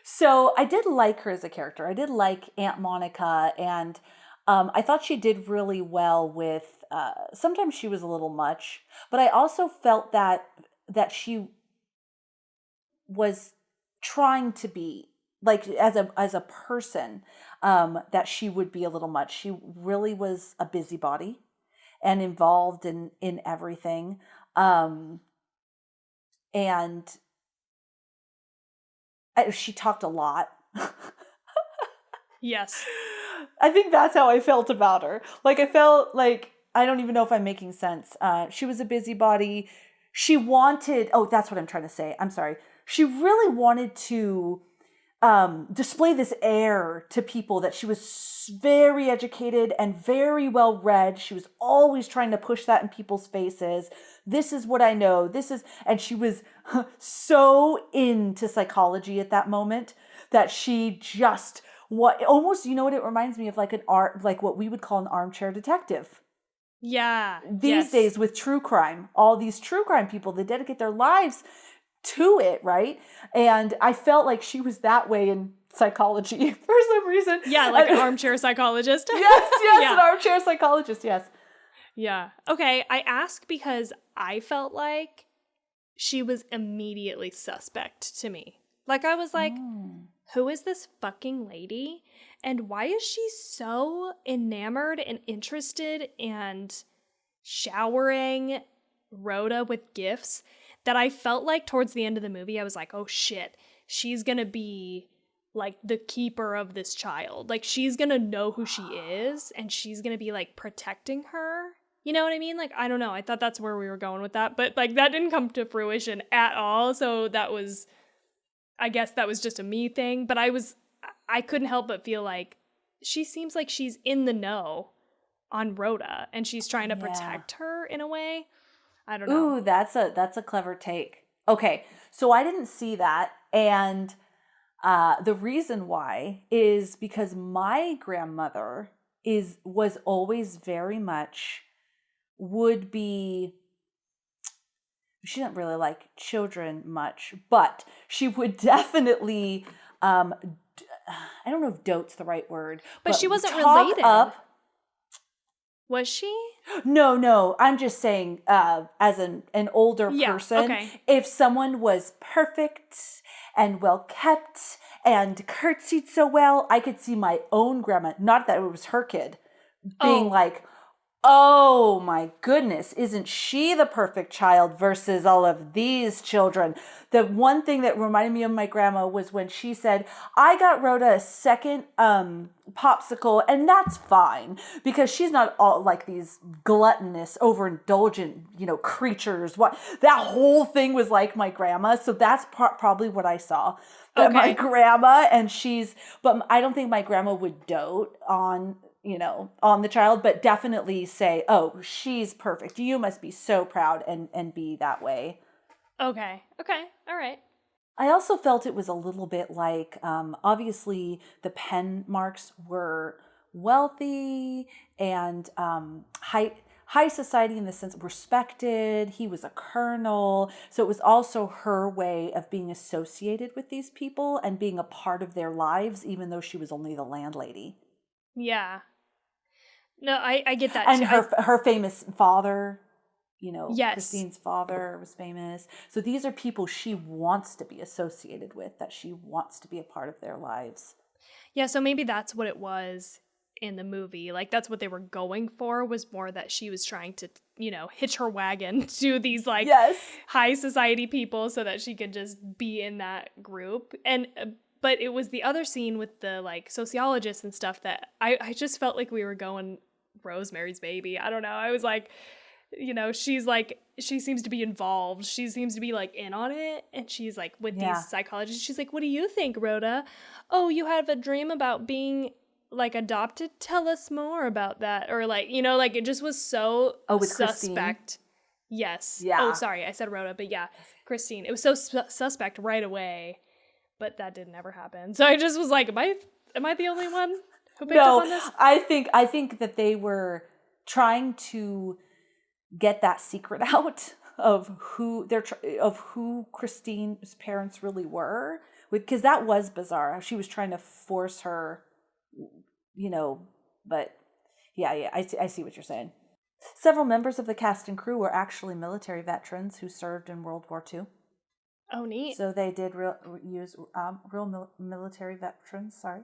So I did like her as a character. I did like Aunt Monica, and I thought she did really well with, sometimes she was a little much, but I also felt that she was trying to be, like, as a person, that she would be a little much. She really was a busybody and involved in everything. And she talked a lot. Yes. I think that's how I felt about her. Like, I felt like, I don't even know if I'm making sense. She was a busybody. She wanted, that's what I'm trying to say. I'm sorry. She really wanted to display this air to people that she was very educated and very well read. She was always trying to push that in people's faces. This is what I know. And she was so into psychology at that moment that she just almost, what it reminds me of, like like what we would call an armchair detective. Yeah. These days with true crime, all these true crime people, they dedicate their lives to it, right? And I felt like she was that way in psychology for some reason. Yeah, like an armchair psychologist. Yes, yeah. An armchair psychologist, yes. Yeah. Okay, I ask because I felt like she was immediately suspect to me. Like, I was like, who is this fucking lady? And why is she so enamored and interested and showering Rhoda with gifts that I felt like towards the end of the movie, I was like, oh shit, she's gonna be like the keeper of this child. Like she's gonna know who she is and she's gonna be like protecting her. You know what I mean? Like, I don't know. I thought that's where we were going with that, but like that didn't come to fruition at all. So that was, I guess that was just a me thing, but I couldn't help but feel like she seems like she's in the know on Rhoda and she's trying to Yeah. protect her in a way. I don't know. Ooh, that's a clever take. Okay, so I didn't see that, and the reason why is because my grandmother was always very much would be. She didn't really like children much, but she would definitely. I don't know if "dote's" the right word, But she wasn't talk related. up. Was she? No. I'm just saying, as an older Yeah, person, okay. if someone was perfect and well kept and curtsied so well, I could see my own grandma, not that it was her kid, being like, oh my goodness, isn't she the perfect child versus all of these children? The one thing that reminded me of my grandma was when she said, I got Rhoda a second popsicle, and that's fine because she's not all like these gluttonous, overindulgent, creatures. What that whole thing was like my grandma. So that's probably what I saw. That my grandma, but I don't think my grandma would dote on the child, but definitely say, oh, she's perfect. You must be so proud and be that way. Okay. All right. I also felt it was a little bit like, obviously the pen marks were wealthy and high society in the sense respected. He was a colonel. So it was also her way of being associated with these people and being a part of their lives, even though she was only the landlady. Yeah. No, I get that And too. her famous father, Yes. Christine's father was famous. So these are people she wants to be associated with, that she wants to be a part of their lives. Yeah, so maybe that's what it was in the movie. Like that's what they were going for, was more that she was trying to, hitch her wagon to these like high society people so that she could just be in that group. And but it was the other scene with the like sociologists and stuff that I just felt like we were going Rosemary's Baby. I don't know. I was like, she's like, she seems to be involved. She seems to be like in on it. And she's like with these psychologists. She's like, what do you think, Rhoda? Oh, you have a dream about being like adopted? Tell us more about that. Or like, like it just was so with suspect. Christine? Yes. Yeah. Oh, sorry. I said Rhoda, but yeah, Christine. It was so suspect right away, but that didn't ever happen. So I just was like, am I the only one who picked up on this? I think that they were trying to get that secret out of who Christine's parents really were, because that was bizarre. She was trying to force her, but yeah, I see what you're saying. Several members of the cast and crew were actually military veterans who served in World War II. Oh, neat. So they did use real military veterans. Sorry.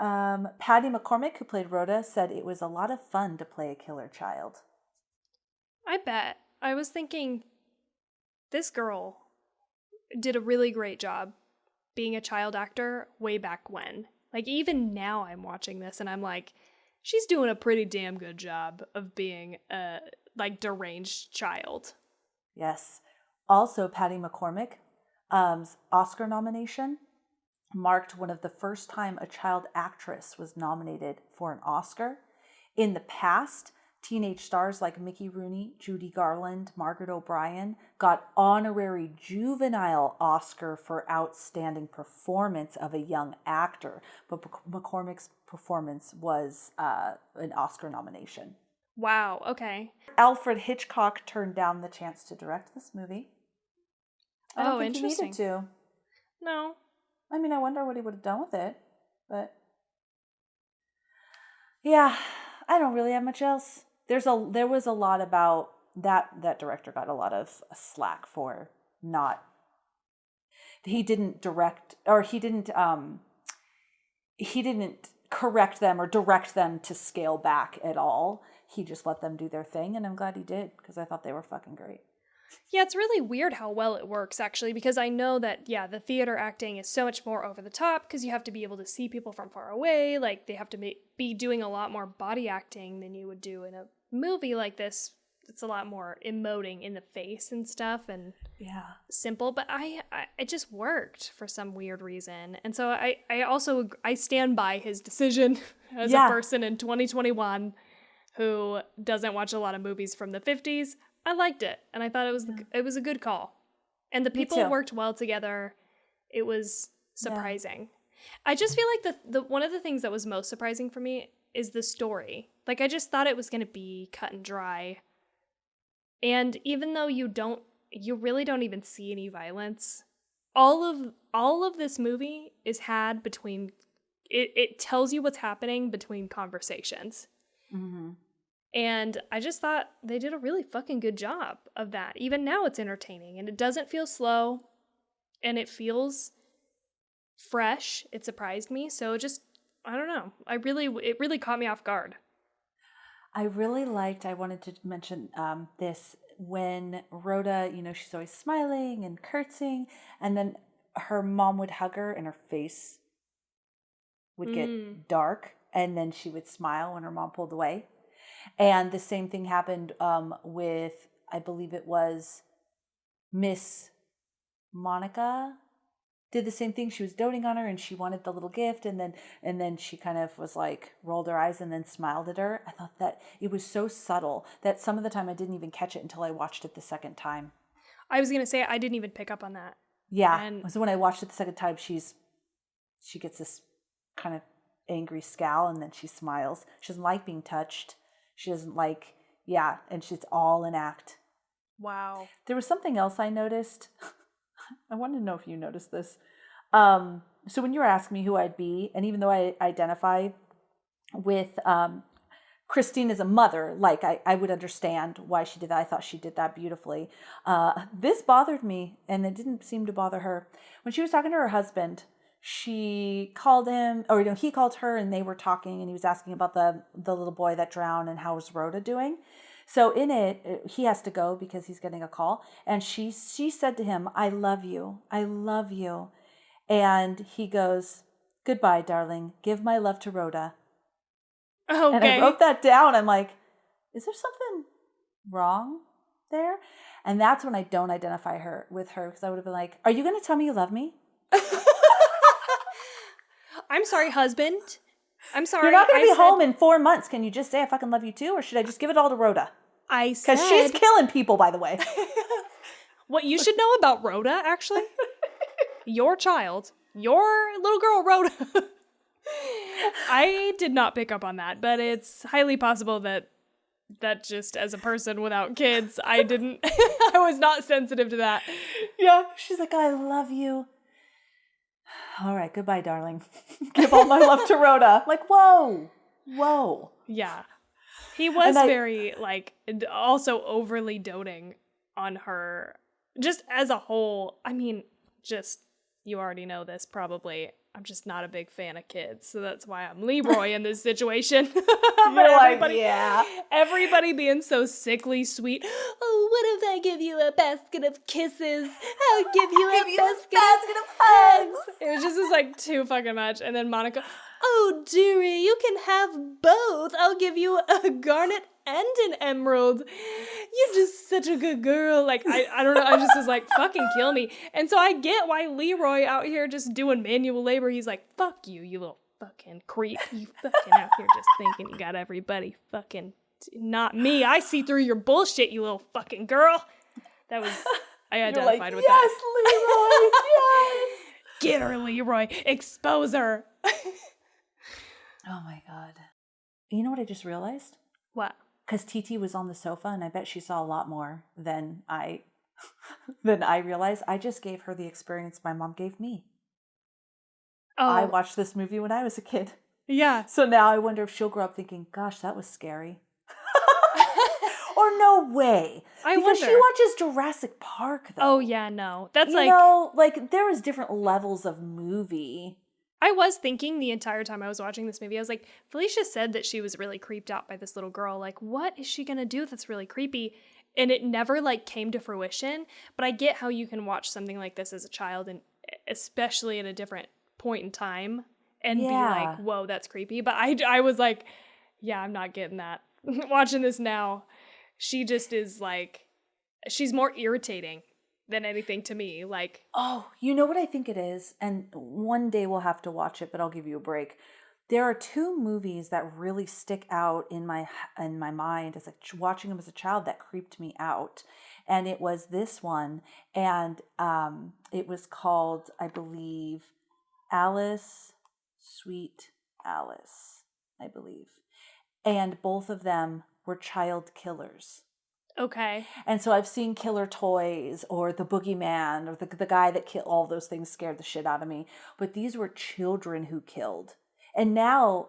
Patty McCormick, who played Rhoda, said it was a lot of fun to play a killer child. I bet. I was thinking this girl did a really great job being a child actor way back when. Like even now I'm watching this and I'm like, she's doing a pretty damn good job of being a like deranged child. Yes. Also, Patty McCormick's Oscar nomination marked one of the first time a child actress was nominated for an Oscar. In the past, teenage stars like Mickey Rooney, Judy Garland, Margaret O'Brien got honorary juvenile Oscar for outstanding performance of a young actor, but McCormick's performance was an Oscar nomination. Wow, okay. Alfred Hitchcock turned down the chance to direct this movie. I don't think he needed to. No. I mean, I wonder what he would have done with it, but yeah, I don't really have much else. There was a lot about that director got a lot of slack for not. he didn't direct, or he didn't correct them or direct them to scale back at all. He just let them do their thing, and I'm glad he did, because I thought they were fucking great. Yeah, it's really weird how well it works, actually, because I know that, the theater acting is so much more over the top because you have to be able to see people from far away. Like, they have to be doing a lot more body acting than you would do in a movie like this. It's a lot more emoting in the face and stuff and simple, but it just worked for some weird reason. And so I stand by his decision as a person in 2021 who doesn't watch a lot of movies from the 50s. I liked it, and I thought it was a good call. And the people worked well together. It was surprising. I just feel like the one of the things that was most surprising for me is the story. Like, I just thought it was going to be cut and dry. And even though you really don't even see any violence, all of this movie is had between it tells you what's happening between conversations. Mm-hmm. And I just thought they did a really fucking good job of that. Even now it's entertaining, and it doesn't feel slow, and it feels fresh. It surprised me. So I don't know. It really caught me off guard. I really liked, I wanted to mention this, when Rhoda, she's always smiling and curtsying, and then her mom would hug her and her face would get dark, and then she would smile when her mom pulled away. And the same thing happened with, I believe it was Miss Monica, did the same thing. She was doting on her and she wanted the little gift, and then she kind of was like, rolled her eyes and then smiled at her. I thought that it was so subtle that some of the time I didn't even catch it until I watched it the second time. I was going to say, I didn't even pick up on that. Yeah. So when I watched it the second time, she gets this kind of angry scowl, and then she smiles. She doesn't like being touched. She doesn't like, and she's all an act. Wow. There was something else I noticed. I wanted to know if you noticed this. So when you were asking me who I'd be, and even though I identify with Christine as a mother, like I would understand why she did that. I thought she did that beautifully. This bothered me, and it didn't seem to bother her. When she was talking to her husband, she called him, or he called her, and they were talking, and he was asking about the little boy that drowned and how was Rhoda doing. So in it, he has to go because he's getting a call, and she said to him, "I love you, I love you," and he goes, "Goodbye, darling. Give my love to Rhoda." Okay. And I wrote that down. I'm like, is there something wrong there? And that's when I don't identify with her, because I would have been like, "Are you going to tell me you love me?" I'm sorry, husband. I'm sorry. You're not going to be home in 4 months. Can you just say I fucking love you too? Or should I just give it all to Rhoda? I said... Because she's killing people, by the way. What you should know about Rhoda, actually? Your child. Your little girl, Rhoda. I did not pick up on that, but it's highly possible that just as a person without kids, I was not sensitive to that. Yeah. She's like, "I love you." All right, goodbye, darling. Give all my love to Rhoda. Like, whoa. Yeah. He was very, also overly doting on her. Just as a whole, I mean, you already know this probably. I'm just not a big fan of kids, so that's why I'm LeRoy in this situation. Everybody being so sickly sweet. "Oh, what if I give you a basket of kisses? I'll give you a basket of hugs." It was just too fucking much. And then Monica, "Oh, dearie, you can have both. I'll give you a garnet and an emerald. You're just such a good girl." I don't know. I just was like, fucking kill me. And so I get why LeRoy out here just doing manual labor. He's like, "Fuck you, you little fucking creep. You fucking out here just thinking you got everybody fucking, not me. I see through your bullshit, you little fucking girl." That was, I identified with that. Yes, LeRoy, yes. Get her, LeRoy. Expose her. Oh my God. You know what I just realized? What? Because TT was on the sofa, and I bet she saw a lot more than I realized. I just gave her the experience my mom gave me. Oh. I watched this movie when I was a kid. Yeah. So now I wonder if she'll grow up thinking, "Gosh, that was scary." Or no way. I because wonder. she watches Jurassic Park, though. Oh, yeah, no. That's You like... know, like, there was different levels of movie. I was thinking the entire time I was watching this movie, I was like, Felicia said that she was really creeped out by this little girl. Like, what is she going to do that's really creepy? And it never, like, came to fruition. But I get how you can watch something like this as a child, and especially at a different point in time, and be like, whoa, that's creepy. But I was like, yeah, I'm not getting that. Watching this now, she just is like, she's more irritating than anything to me. Like, oh, you know what I think it is? And one day we'll have to watch it, but I'll give you a break. There are two movies that really stick out in my mind as watching them as a child that creeped me out. And it was this one, and it was called, I believe, Alice, Sweet Alice, I believe. And both of them were child killers. okay. And so I've seen Killer Toys or The Boogeyman or the guy that killed, all those things scared the shit out of me. But these were children who killed. And now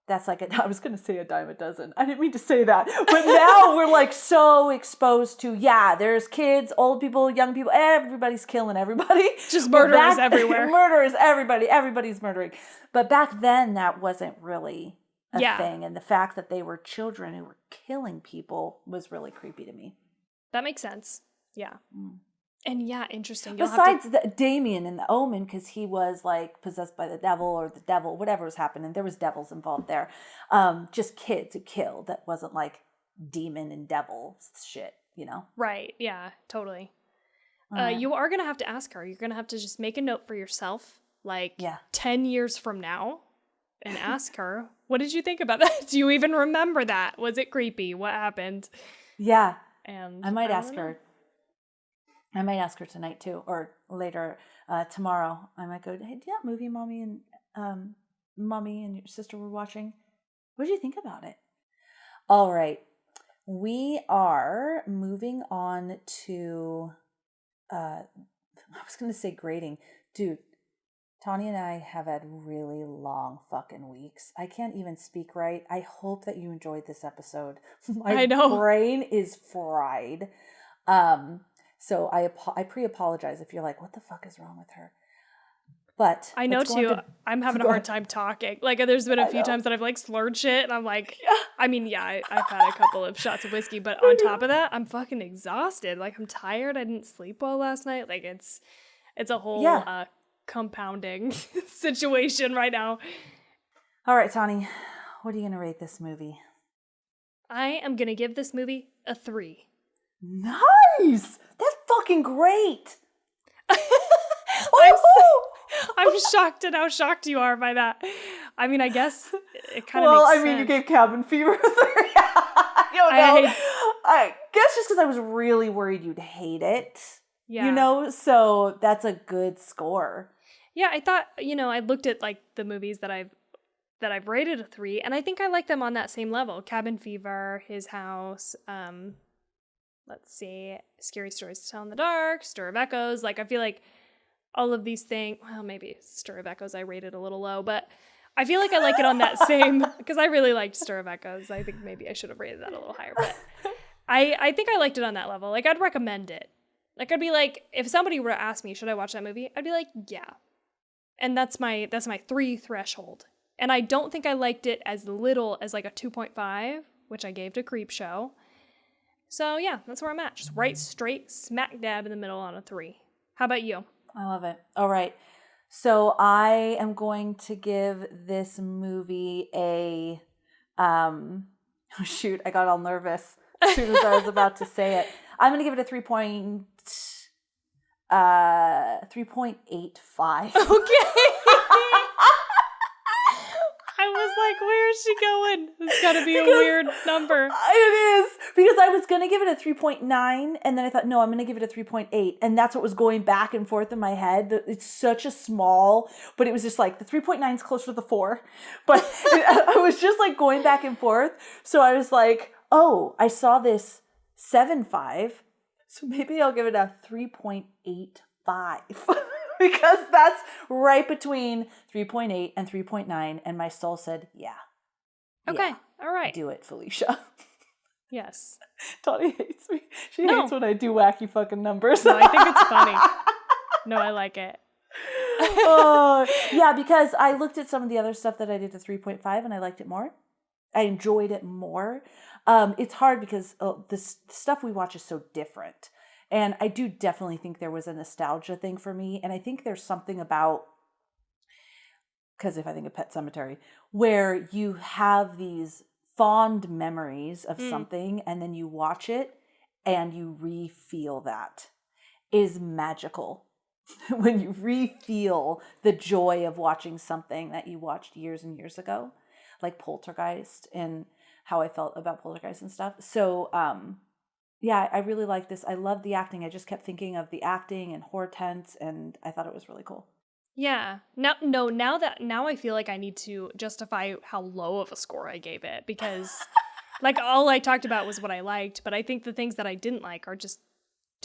that's like, I was going to say a dime a dozen. I didn't mean to say that. But now we're like so exposed to, there's kids, old people, young people, everybody's killing everybody. Just murderers everywhere. Murderers, everybody's murdering. But back then that wasn't really a thing. And the fact that they were children who were killing people was really creepy to me. That makes sense. Yeah. And interesting. Besides Damien in The Omen, because he was like possessed by the devil or the devil, whatever was happening. There was devils involved there. Just kids who killed. That wasn't like demon and devil shit, you know? Right. Yeah, totally. You are going to have to ask her. You're going to have to just make a note for yourself, like 10 years from now, and ask her, what did you think about that? Do you even remember that? Was it creepy? What happened? Yeah. And I might ask her. I might ask her tonight too, or later tomorrow. I might go, hey, do you know that movie mommy and your sister were watching? What did you think about it? All right. We are moving on to, I was going to say grading. Dude, Tawny and I have had really long fucking weeks. I can't even speak right. I hope that you enjoyed this episode. My brain is fried. So I pre-apologize if you're like, what the fuck is wrong with her? But I know too, I'm having a hard time talking. Like, there's been a few times that I've like slurred shit, and I'm like, I mean, I've had a couple of shots of whiskey, but on top of that, I'm fucking exhausted. Like, I'm tired. I didn't sleep well last night. Like, it's a whole compounding situation right now. All right, Tawny, what are you gonna rate this movie? I am gonna give this movie a 3. Nice! That's fucking great! I'm shocked at how shocked you are by that. I mean, I guess it kind of makes sense. Well, I mean, you gave Cabin Fever a 3. I guess just because I was really worried you'd hate it. Yeah. You know, so that's a good score. Yeah, I thought, I looked at like the movies that I've rated a 3, and I think I like them on that same level. Cabin Fever, His House, let's see, Scary Stories to Tell in the Dark, Stir of Echoes. Like, I feel like all of these things, well, maybe Stir of Echoes I rated a little low, but I feel like I like it on that same, because I really liked Stir of Echoes. I think maybe I should have rated that a little higher, but I think I liked it on that level. Like, I'd recommend it. Like, I'd be like, if somebody were to ask me, should I watch that movie? I'd be like, yeah. And that's my 3 threshold. And I don't think I liked it as little as like a 2.5, which I gave to Creepshow. So yeah, that's where I'm at. Just right straight smack dab in the middle on a 3. How about you? I love it. All right. So I am going to give this movie a, shoot, I got all nervous as soon as I was about to say it. I'm going to give it a 3.85. Okay. I was like, where is she going? It's got to be a weird number. It is. Because I was going to give it a 3.9, and then I thought, no, I'm going to give it a 3.8. And that's what was going back and forth in my head. It's such a small, but it was just like the 3.9 is closer to the 4. But I was just like going back and forth. So I was like, oh, I saw this 7.5. So maybe I'll give it a 3.85. Because that's right between 3.8 and 3.9. And my soul said, yeah. Okay. Yeah, all right. Do it, Felicia. Yes. Tawny hates me. She No. hates when I do wacky fucking numbers. No, I think it's funny. No, I like it. Yeah, because I looked at some of the other stuff that I did to 3.5 and I liked it more. I enjoyed it more. It's hard because the stuff we watch is so different. And I do definitely think there was a nostalgia thing for me. And I think there's something about, because if I think of Pet Sematary, where you have these fond memories of something and then you watch it and you re-feel that is magical. When you re-feel the joy of watching something that you watched years and years ago, like Poltergeist and how I felt about Poltergeist and stuff. So, yeah, I really like this. I love the acting. I just kept thinking of the acting and Hortense, and I thought it was really cool. Yeah. Now I feel like I need to justify how low of a score I gave it, because like all I talked about was what I liked, but I think the things that I didn't like are just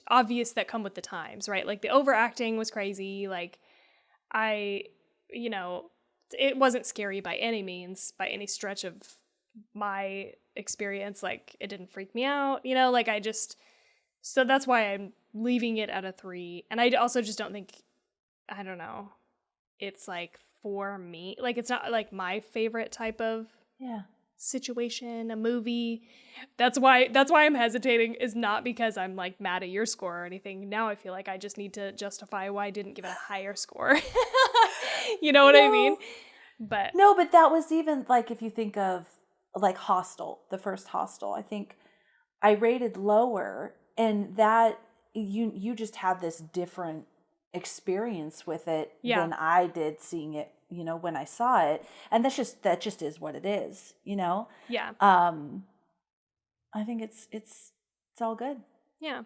obvious that come with the times, right? Like the overacting was crazy. Like it wasn't scary by any means, by any stretch of my experience. Like it didn't freak me out, so that's why I'm leaving it at a 3. And I also just don't think, I don't know, it's like for me, like it's not like my favorite type of situation, a movie. That's why I'm hesitating, is not because I'm like mad at your score or anything. Now I feel like I just need to justify why I didn't give it a higher score. You know what I mean? But that was even like, if you think of like Hostel, the first Hostel, I think I rated lower, and that you just had this different experience with it than I did seeing it, when I saw it. And that just is what it is, Yeah. I think it's all good. Yeah.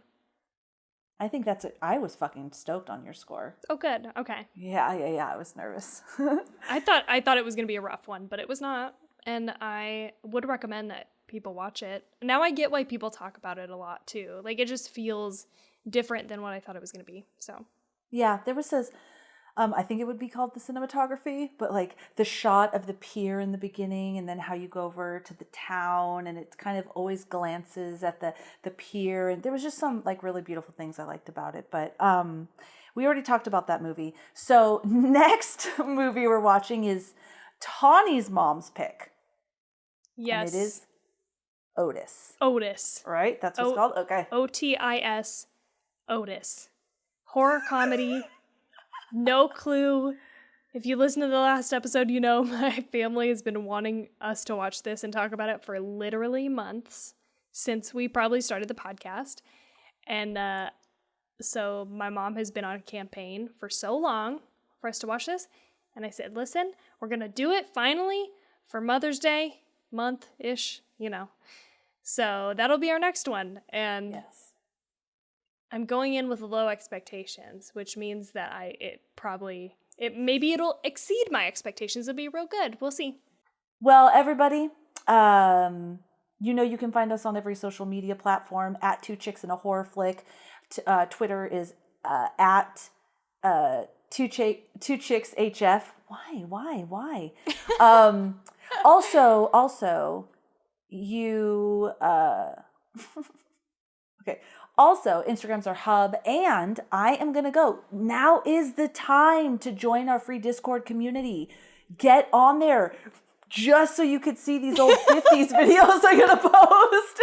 I think that's it. I was fucking stoked on your score. Oh, good. Okay. Yeah. I was nervous. I thought it was going to be a rough one, but it was not. And I would recommend that people watch it. Now I get why people talk about it a lot too. Like it just feels different than what I thought it was going to be. So yeah, there was this, I think it would be called the cinematography, but like the shot of the pier in the beginning, and then how you go over to the town, and it kind of always glances at the pier. And there was just some like really beautiful things I liked about it. But we already talked about that movie. So next movie we're watching is Tawny's mom's pick. Yes. And it is Otis. Otis. Right? That's what it's called? Okay. Otis. Otis. Horror comedy. No clue. If you listen to the last episode, my family has been wanting us to watch this and talk about it for literally months, since we probably started the podcast. And so my mom has been on a campaign for so long for us to watch this. And I said, listen, we're going to do it finally for Mother's Day month-ish, So that'll be our next one. And yes. I'm going in with low expectations, which means that maybe it'll exceed my expectations. It'll be real good. We'll see. Well, everybody, you can find us on every social media platform at Two Chicks and a Horror Flick. Twitter is at Two Chicks HF. Why? Also, you. Okay. Also, Instagram's our hub, and I am going to go. Now is the time to join our free Discord community. Get on there just so you could see these old 50s videos I'm going to post.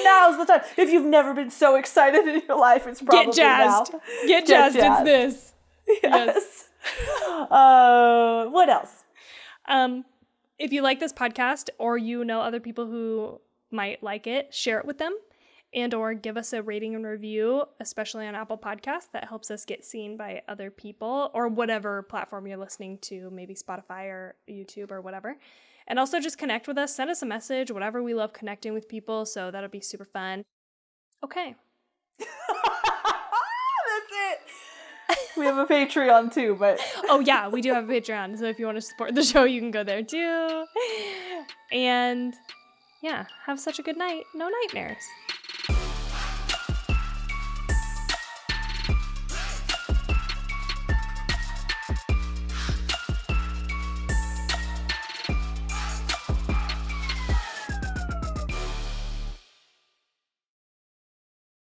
Now's the time. If you've never been so excited in your life, it's probably Get jazzed. now. Get jazzed. It's this. Yes. What else? If you like this podcast, or other people who might like it, share it with them. And or give us a rating and review, especially on Apple Podcasts. That helps us get seen by other people, or whatever platform you're listening to, maybe Spotify or YouTube or whatever. And also just connect with us. Send us a message, whatever. We love connecting with people, so that'll be super fun. Okay. That's it. We have a Patreon too, but... Oh yeah, we do have a Patreon. So if you want to support the show, you can go there too. And yeah, have such a good night. No nightmares.